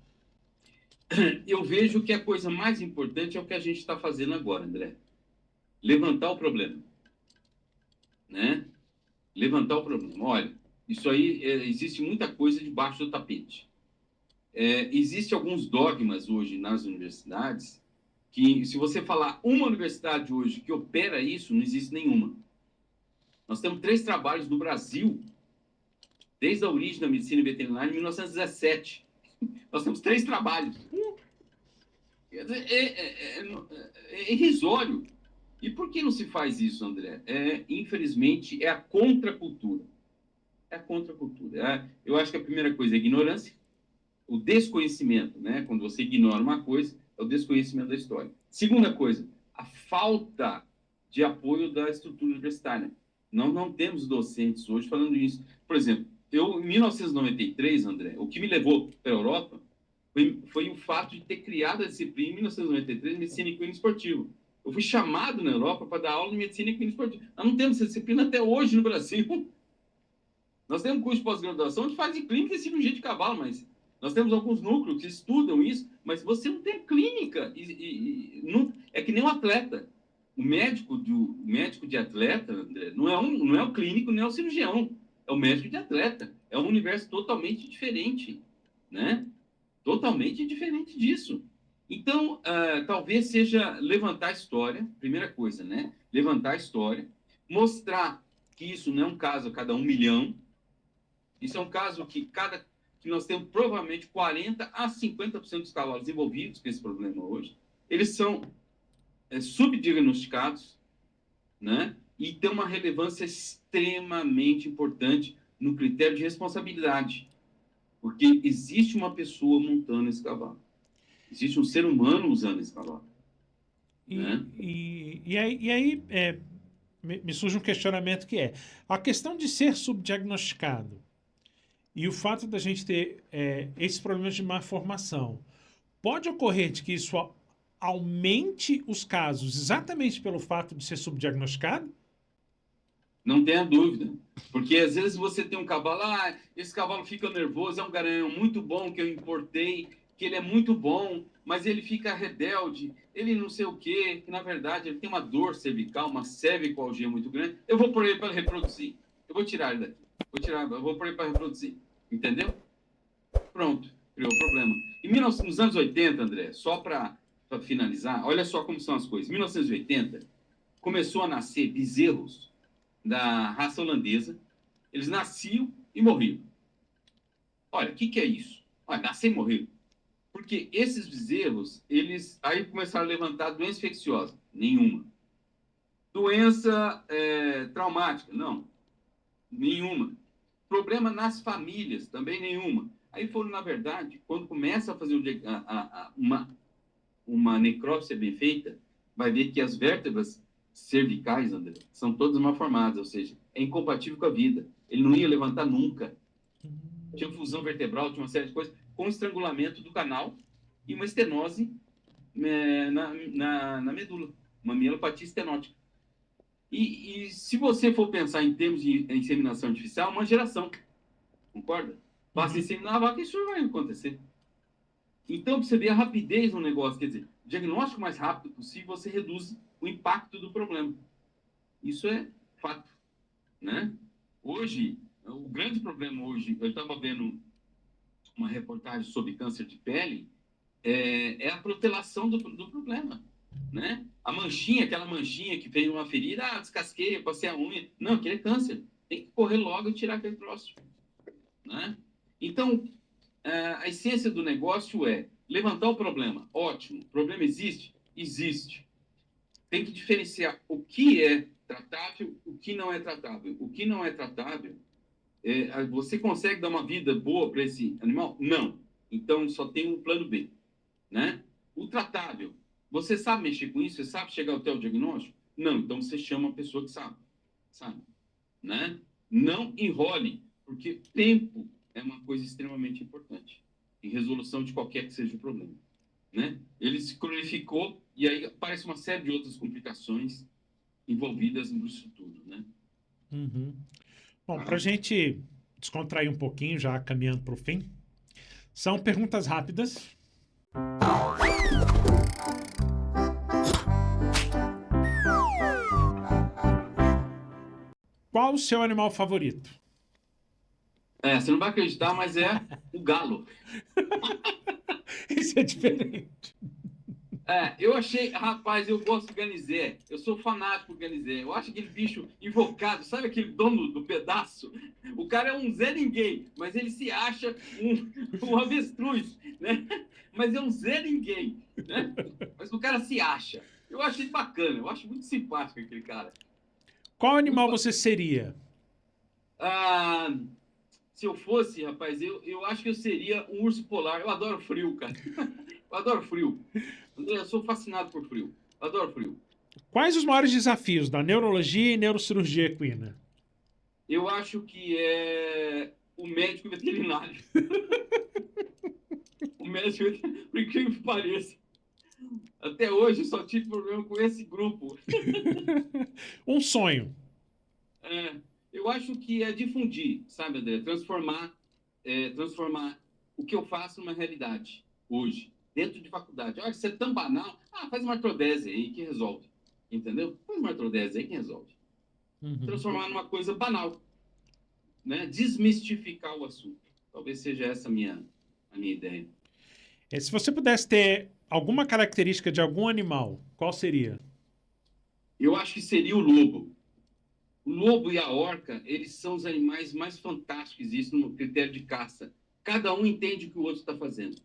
Eu vejo que a coisa mais importante é o que a gente está fazendo agora, André. Levantar o problema, né? Levantar o problema. Olha, isso aí, existe muita coisa debaixo do tapete. Existe alguns dogmas hoje nas universidades que, se você falar uma universidade hoje que opera isso, não existe nenhuma. Nós temos 3 trabalhos no Brasil, desde a origem da medicina veterinária, em 1917. Nós temos 3 trabalhos. É irrisório. E por que não se faz isso, André? Infelizmente, é a contracultura. É a contracultura. Eu acho que a primeira coisa é a ignorância, o desconhecimento, né? Quando você ignora uma coisa, é o desconhecimento da história. Segunda coisa, a falta de apoio da estrutura universitária. Nós não temos docentes hoje falando isso. Por exemplo, eu, em 1993, André, o que me levou para a Europa foi o fato de ter criado a disciplina em 1993, medicina equina esportiva. Eu fui chamado na Europa para dar aula de medicina equina esportiva. Nós não temos essa disciplina até hoje no Brasil. Nós temos um curso de pós-graduação que faz de clínica e cirurgia de cavalo, mas nós temos alguns núcleos que estudam isso, mas você não tem clínica. Não, é que nem um atleta. O médico de atleta, André, não é o clínico, nem é o cirurgião. É o médico de atleta. É um universo totalmente diferente, né? Totalmente diferente disso. Então, talvez seja levantar a história, primeira coisa, né? Levantar a história, mostrar que isso não é um caso a cada 1 milhão. Isso é um caso que nós temos provavelmente 40 a 50% dos cavalos envolvidos com esse problema hoje. Eles são subdiagnosticados, né? e tem uma relevância extremamente importante no critério de responsabilidade, porque existe uma pessoa montando esse cavalo, existe um ser humano usando esse cavalo, né?
Me surge um questionamento que é a questão de ser subdiagnosticado e o fato da gente ter esses problemas de má formação. Pode ocorrer de que isso aumente os casos exatamente pelo fato de ser subdiagnosticado?
Não tenha dúvida. Porque às vezes você tem um cavalo, esse cavalo fica nervoso, é um garanhão muito bom que eu importei, que ele é muito bom, mas ele fica rebelde, ele não sei o quê, que na verdade ele tem uma dor cervical, uma cervicoalgia muito grande. Eu vou pôr ele para reproduzir. Eu vou tirar ele daqui. Eu vou pôr ele para reproduzir. Entendeu? Pronto, criou o problema. Nos anos 80, André, só para finalizar, olha só como são as coisas. Em 1980, começou a nascer bezerros da raça holandesa. Eles nasciam e morriam. Olha, o que é isso? Olha, nascer e morrer. Porque esses bezerros, eles aí começaram a levantar doença infecciosa. Nenhuma. Doença traumática? Não. Nenhuma. Problema nas famílias? Também nenhuma. Aí foram, na verdade, quando começa a fazer uma necrópsia bem feita, vai ver que as vértebras cervicais, André, são todas mal formadas, ou seja, é incompatível com a vida. Ele não ia levantar nunca. Tinha fusão vertebral, tinha uma série de coisas, com estrangulamento do canal e uma estenose na medula, uma mielopatia estenótica. E se você for pensar em termos de inseminação artificial, uma geração, concorda? Basta inseminar a vaca e isso vai acontecer. Então, para você ver a rapidez no negócio, quer dizer, o diagnóstico mais rápido possível, você reduz o impacto do problema. Isso é fato, né? Hoje, o grande problema hoje, eu estava vendo uma reportagem sobre câncer de pele, é a protelação do problema, né? A manchinha, aquela manchinha que fez uma ferida, descasquei, passei a unha. Não, aquele é câncer. Tem que correr logo e tirar aquele troço, né? Então, a essência do negócio é levantar o problema. Ótimo. O problema existe? Existe. Tem que diferenciar o que é tratável, o que não é tratável. O que não é tratável, você consegue dar uma vida boa para esse animal? Não. Então, só tem um plano B, né? O tratável, você sabe mexer com isso? Você sabe chegar até o diagnóstico? Não. Então, você chama a pessoa que sabe, né? Não enrole, porque tempo é uma coisa extremamente importante em resolução de qualquer que seja o problema, né? Ele se cronificou e aí aparece uma série de outras complicações envolvidas nisso tudo, né?
Uhum. Bom, para a
Tá?
gente descontrair um pouquinho, já caminhando para o fim, são perguntas rápidas. Qual o seu animal favorito?
Você não vai acreditar, mas é o galo.
Isso é diferente.
Eu achei, rapaz, eu gosto do Ganizé. Eu sou fanático do Ganizé. Eu acho aquele bicho invocado, sabe aquele dono do pedaço? O cara é um Zé Ninguém, mas ele se acha um avestruz, né? Mas é um Zé Ninguém, né? Mas o cara se acha. Eu acho ele bacana, eu acho muito simpático aquele cara.
Qual
Muito
animal
bacana.
você seria?
Se eu fosse, rapaz, eu acho que eu seria um urso polar. Eu adoro frio, cara. Eu adoro frio. Eu sou fascinado por frio. Eu adoro frio.
Quais os maiores desafios da neurologia e neurocirurgia equina?
Eu acho que é o médico veterinário. O médico veterinário, por incrível que pareça. Até hoje eu só tive problema com esse grupo.
Um sonho.
Eu acho que é difundir, sabe, André? Transformar o que eu faço numa realidade hoje, dentro de faculdade. Olha, isso é tão banal. Faz uma artrodese aí que resolve. Entendeu? Faz uma artrodese aí que resolve. Transformar numa coisa banal, né? Desmistificar o assunto. Talvez seja essa a minha ideia.
Se você pudesse ter alguma característica de algum animal, qual seria?
Eu acho que seria o lobo. O lobo e a orca, eles são os animais mais fantásticos que existem no critério de caça. Cada um entende o que o outro está fazendo.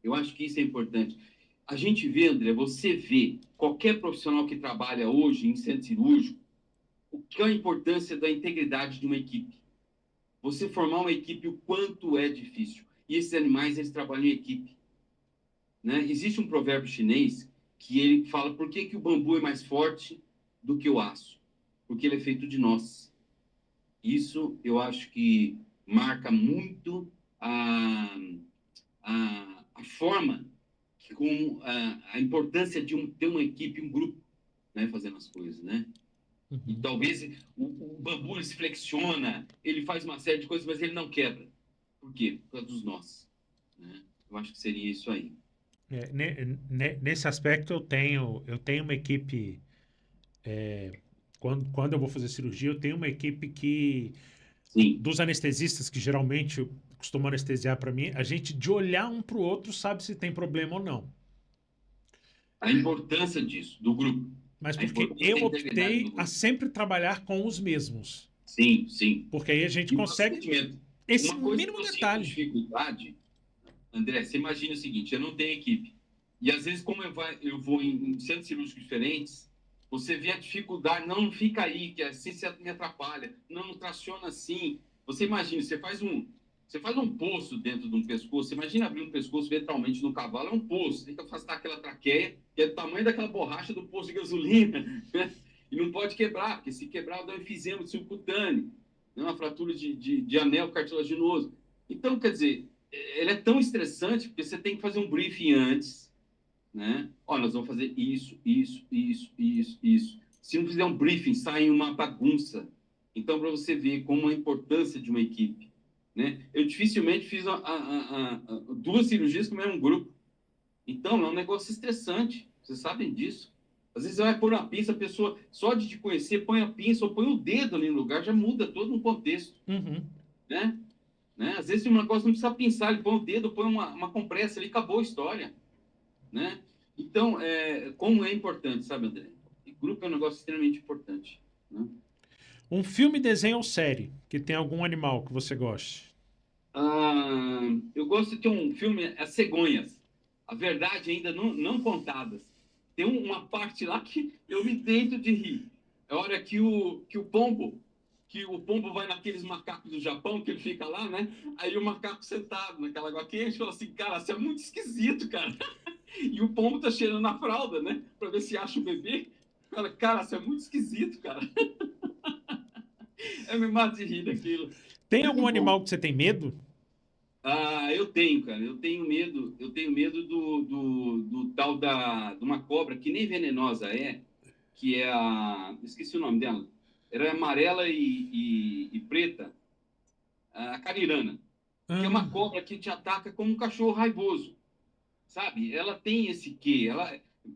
Eu acho que isso é importante. A gente vê, André, você vê qualquer profissional que trabalha hoje em centro cirúrgico, o que é a importância da integridade de uma equipe. Você formar uma equipe, o quanto é difícil. E esses animais, eles trabalham em equipe. Né? Existe um provérbio chinês que ele fala por que o bambu é mais forte do que o aço? Porque ele é feito de nós. Isso eu acho que marca muito a forma, com a importância de ter uma equipe, um grupo, né, fazendo as coisas, né? E talvez o bambu ele se flexiona, ele faz uma série de coisas, mas ele não quebra. Por quê? Por causa dos nós. Né? Eu acho que seria isso aí.
Nesse aspecto eu tenho uma equipe, quando eu vou fazer cirurgia, eu tenho uma equipe
Sim,
dos anestesistas que geralmente costumam anestesiar para mim, a gente de olhar um para o outro sabe se tem problema ou não.
a importância disso, do grupo.
Mas
A
porque
importância
eu
da integridade do
optei a
grupo.
sempre trabalhar com os mesmos.
Sim, sim.
Porque aí a gente
E o
consegue
procedimento.
esse
Uma coisa que
mínimo
eu sinto
detalhe.
dificuldade, André, você imagina o seguinte, eu não tenho equipe. E às vezes, como eu vou em centros cirúrgicos diferentes, você vê a dificuldade, não fica aí, que assim você me atrapalha, não traciona assim. Você imagina, você faz um poço dentro de um pescoço, você imagina abrir um pescoço ventralmente no cavalo, é um poço, tem que afastar aquela traqueia, que é do tamanho daquela borracha do poço de gasolina, né? E não pode quebrar, porque se quebrar dá um enfisema subcutâneo, né? Uma fratura de anel cartilaginoso. Então, quer dizer, ele é tão estressante porque você tem que fazer um briefing antes, né? Ó, nós vamos fazer isso, isso, isso, isso, isso. Se não fizer um briefing, sai uma bagunça. Então, para você ver como a importância de uma equipe, né? Eu dificilmente fiz duas cirurgias com o mesmo grupo. Então, é um negócio estressante. Vocês sabem disso. Às vezes você vai pôr uma pinça, a pessoa, só de te conhecer, põe a pinça ou põe o dedo ali no lugar, já muda todo um contexto,
Uhum.
né? Né? Às vezes uma coisa não precisa pensar, ele põe o dedo, põe uma compressa ali, acabou a história, né? Então, como é importante, sabe, André? E grupo é um negócio extremamente importante, né?
Um filme, desenho ou série que tem algum animal que você goste.
Eu gosto de ter um filme, As Cegonhas, a verdade ainda não contadas. Tem uma parte lá que eu me deito de rir. É a hora que o pombo vai naqueles macacos do Japão, que ele fica lá, né? Aí o macaco sentado naquela água quente fala assim, cara, você é muito esquisito, cara. E o pombo tá cheirando na fralda, né? Pra ver se acha o bebê. Cara, você é muito esquisito, cara. Eu me mato de rir daquilo.
Tem
Muito
algum
bom.
animal que você tem medo?
Eu tenho, cara. Eu tenho medo do tal de uma cobra que nem venenosa que é esqueci o nome dela. Era amarela e preta, a carirana, que é
Ah,
uma cobra que te ataca como um cachorro raivoso, sabe? Ela tem esse quê,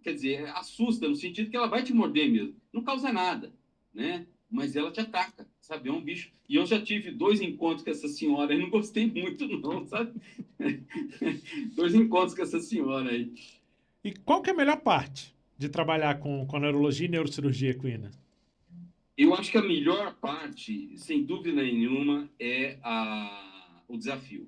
quer dizer, assusta no sentido que ela vai te morder mesmo. Não causa nada, né? Mas ela te ataca, sabe? É um bicho. E eu já tive 2 encontros com essa senhora e não gostei muito, não, sabe? 2 encontros com essa senhora aí.
e qual que é a melhor parte de trabalhar com neurologia e neurocirurgia equina?
Eu acho que a melhor parte, sem dúvida nenhuma, é o desafio,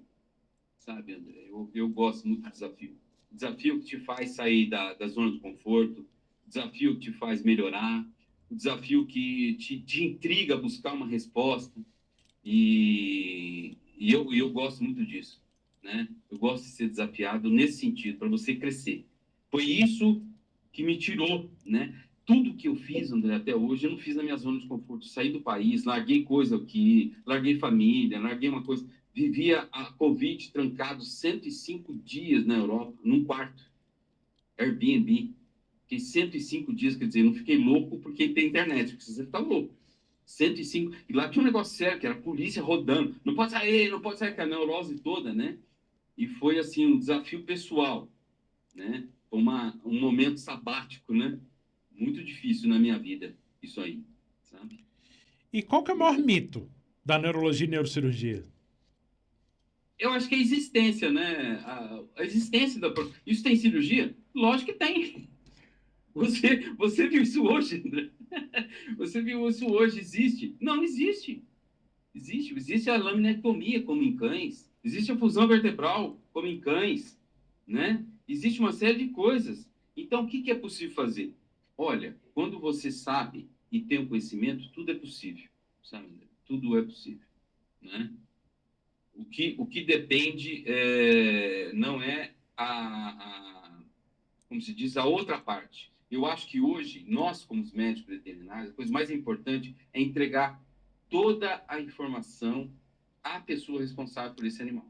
sabe, André? Eu gosto muito do desafio. Desafio que te faz sair da zona de conforto, desafio que te faz melhorar, o desafio que te intriga a buscar uma resposta. E eu gosto muito disso, né? Eu gosto de ser desafiado nesse sentido, para você crescer. Foi isso que me tirou, né? Tudo que eu fiz, André, até hoje, eu não fiz na minha zona de conforto. Saí do país, larguei coisa aqui, larguei família, larguei uma coisa. Vivia a Covid trancado 105 dias na Europa, num quarto, Airbnb. Fiquei 105 dias, quer dizer, não fiquei louco porque tem internet, porque você está louco. 105. E lá tinha um negócio sério, que era a polícia rodando. Não pode sair, não pode sair, com a neurose toda, né? E foi, assim, um desafio pessoal, né? Foi um momento sabático, né? Muito difícil na minha vida, isso aí, sabe?
E qual que é o maior mito da neurologia e neurocirurgia?
Eu acho que a existência, né? A existência da... Isso tem cirurgia? Lógico que tem. Você viu isso hoje, André? Você viu isso hoje? Existe? Não existe. Existe a laminectomia, como em cães. Existe a fusão vertebral, como em cães, né? Existe uma série de coisas. Então, o que é possível fazer? Olha, quando você sabe e tem o conhecimento, tudo é possível, sabe, André? Tudo é possível, né? O que depende não é como se diz, a outra parte. Eu acho que hoje, nós, como os médicos veterinários, a coisa mais importante é entregar toda a informação à pessoa responsável por esse animal.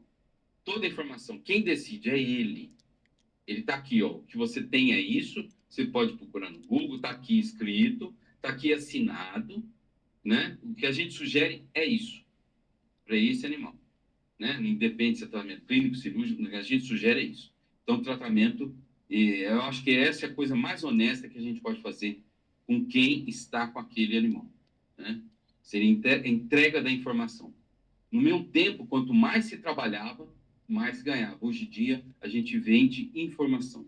Toda a informação. Quem decide é ele. Ele está aqui, ó. O que você tem é isso. Você pode procurar no Google, está aqui escrito, está aqui assinado, né? O que a gente sugere é isso para esse animal, né? Independe se é tratamento clínico, cirúrgico, o que a gente sugere é isso. Então, tratamento, eu acho que essa é a coisa mais honesta que a gente pode fazer com quem está com aquele animal, né? Seria a entrega da informação. No meu tempo, quanto mais se trabalhava, mais ganhava. Hoje em dia, a gente vende informação,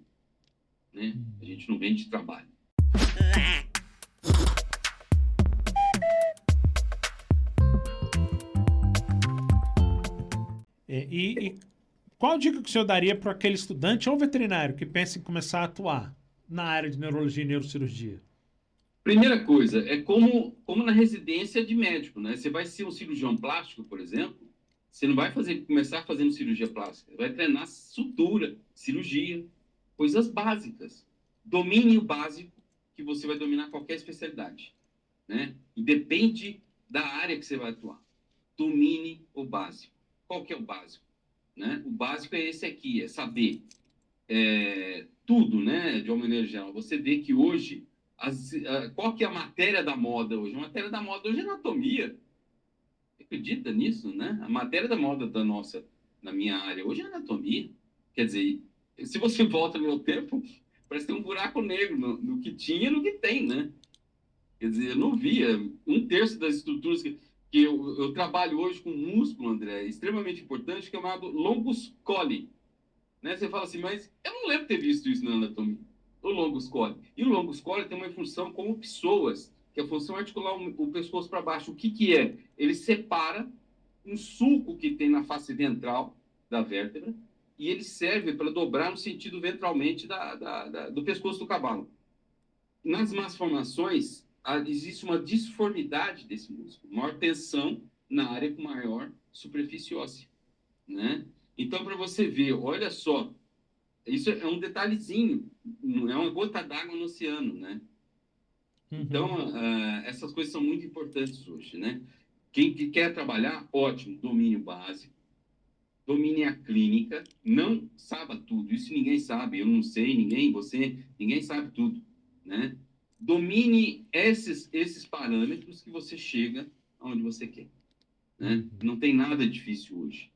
né? A gente não vende trabalho.
E qual dica que o senhor daria para aquele estudante ou veterinário que pensa em começar a atuar na área de neurologia e neurocirurgia?
Primeira coisa, é como na residência de médico, né? Você vai ser um cirurgião plástico, por exemplo, você não vai começar fazendo cirurgia plástica, vai treinar sutura, cirurgia, coisas básicas. Domine o básico que você vai dominar qualquer especialidade, né? E depende da área que você vai atuar. Domine o básico. Qual que é o básico? Né? O básico é esse aqui, é saber tudo, né? De uma maneira geral. Você vê que hoje, qual que é a matéria da moda hoje? A matéria da moda hoje é anatomia. Você acredita nisso, né? A matéria da moda na minha área hoje é anatomia. Quer dizer, se você volta no meu tempo, parece ter um buraco negro no que tinha e no que tem, né? Quer dizer, eu não via um terço das estruturas que eu trabalho hoje com músculo, André, extremamente importante, chamado longus colli. Né? Você fala assim, mas eu não lembro de ter visto isso na anatomia. O longus colli. E o longus colli tem uma função como psoas, que é a função articular o pescoço para baixo. O que que é? Ele separa um sulco que tem na face ventral da vértebra e ele serve para dobrar no sentido ventralmente do pescoço do cavalo. Nas malformações, existe uma disformidade desse músculo, maior tensão na área com maior superfície óssea, né? Então, para você ver, olha só, isso é um detalhezinho, não é uma gota d'água no oceano, né? Então, essas coisas são muito importantes hoje, né? Quem que quer trabalhar, ótimo, domínio básico, domine a clínica, não saiba tudo, isso ninguém sabe, eu não sei, ninguém sabe tudo, né? Domine esses parâmetros que você chega aonde você quer, né? Não tem nada difícil hoje.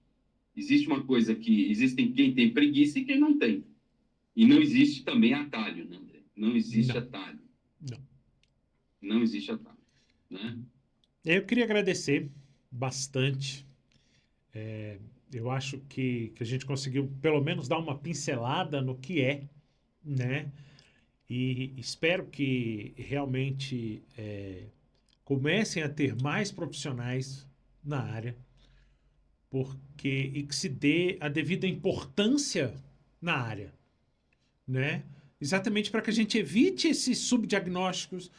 Existe uma coisa que existem quem tem preguiça e quem não tem. E não existe também atalho, né, André? Não existe atalho. Não existe atalho, né?
Eu queria agradecer bastante. Eu acho que a gente conseguiu pelo menos dar uma pincelada no que é, né? E espero que realmente comecem a ter mais profissionais na área, e que se dê a devida importância na área, né? Exatamente para que a gente evite esses subdiagnósticos,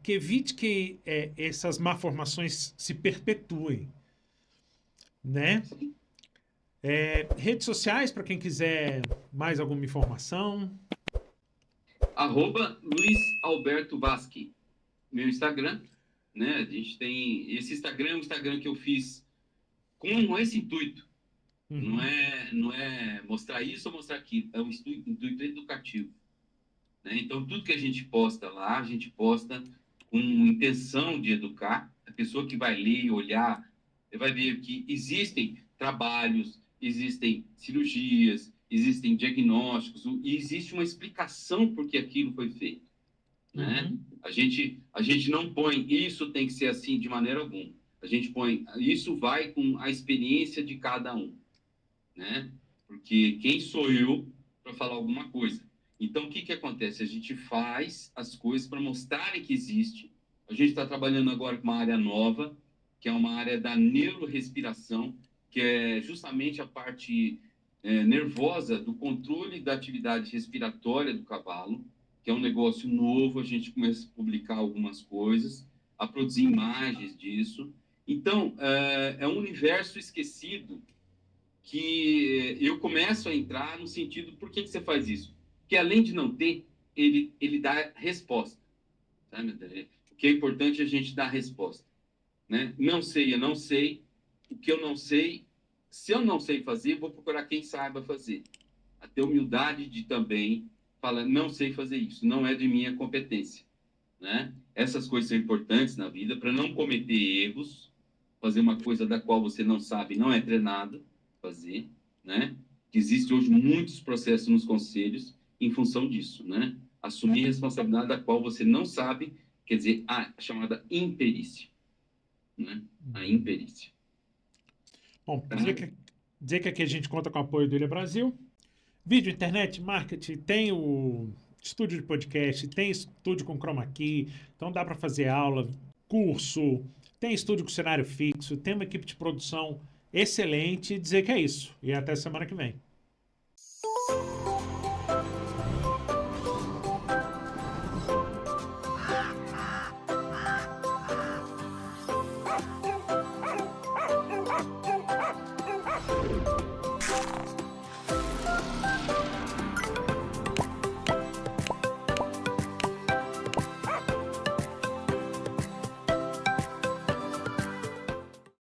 que evite que essas malformações se perpetuem, né? Redes sociais, para quem quiser mais alguma informação.
Luiz Alberto Vasque, meu Instagram, né? A gente tem esse Instagram, é um Instagram que eu fiz com esse intuito. Não é mostrar isso ou mostrar aquilo, é um intuito educativo, né? Então, tudo que a gente posta lá, a gente posta com intenção de educar. A pessoa que vai ler e olhar, vai ver que existem trabalhos, existem cirurgias, existem diagnósticos, e existe uma explicação por que aquilo foi feito, né? A gente não põe isso tem que ser assim de maneira alguma. A gente põe isso vai com a experiência de cada um, né? Porque quem sou eu para falar alguma coisa? Então, o que que acontece? A gente faz as coisas para mostrarem que existe. A gente está trabalhando agora com uma área nova, que é uma área da neurorrespiração, que é justamente a parte nervosa do controle da atividade respiratória do cavalo, que é um negócio novo, a gente começa a publicar algumas coisas, a produzir imagens disso. Então, é um universo esquecido que eu começo a entrar no sentido, por que você faz isso? Porque além de não ter, ele dá resposta. Sabe? O que é importante é a gente dar resposta. Né? Não sei, eu não sei. O que eu não sei, se eu não sei fazer, vou procurar quem saiba fazer. A ter humildade de também falar, não sei fazer isso, não é de minha competência. Né? Essas coisas são importantes na vida para não cometer erros, fazer uma coisa da qual você não sabe, não é treinado fazer, né? Que existe hoje muitos processos nos conselhos em função disso, né? Assumir responsabilidade da qual você não sabe, quer dizer, a chamada imperícia, né? A imperícia.
Bom,
Tá?
dizer que aqui a gente conta com o apoio do Ilha Brasil. Vídeo, internet, marketing, tem o estúdio de podcast, tem estúdio com chroma key, então dá para fazer aula, curso, tem estúdio com cenário fixo, tem uma equipe de produção excelente. Dizer que é isso. E até semana que vem.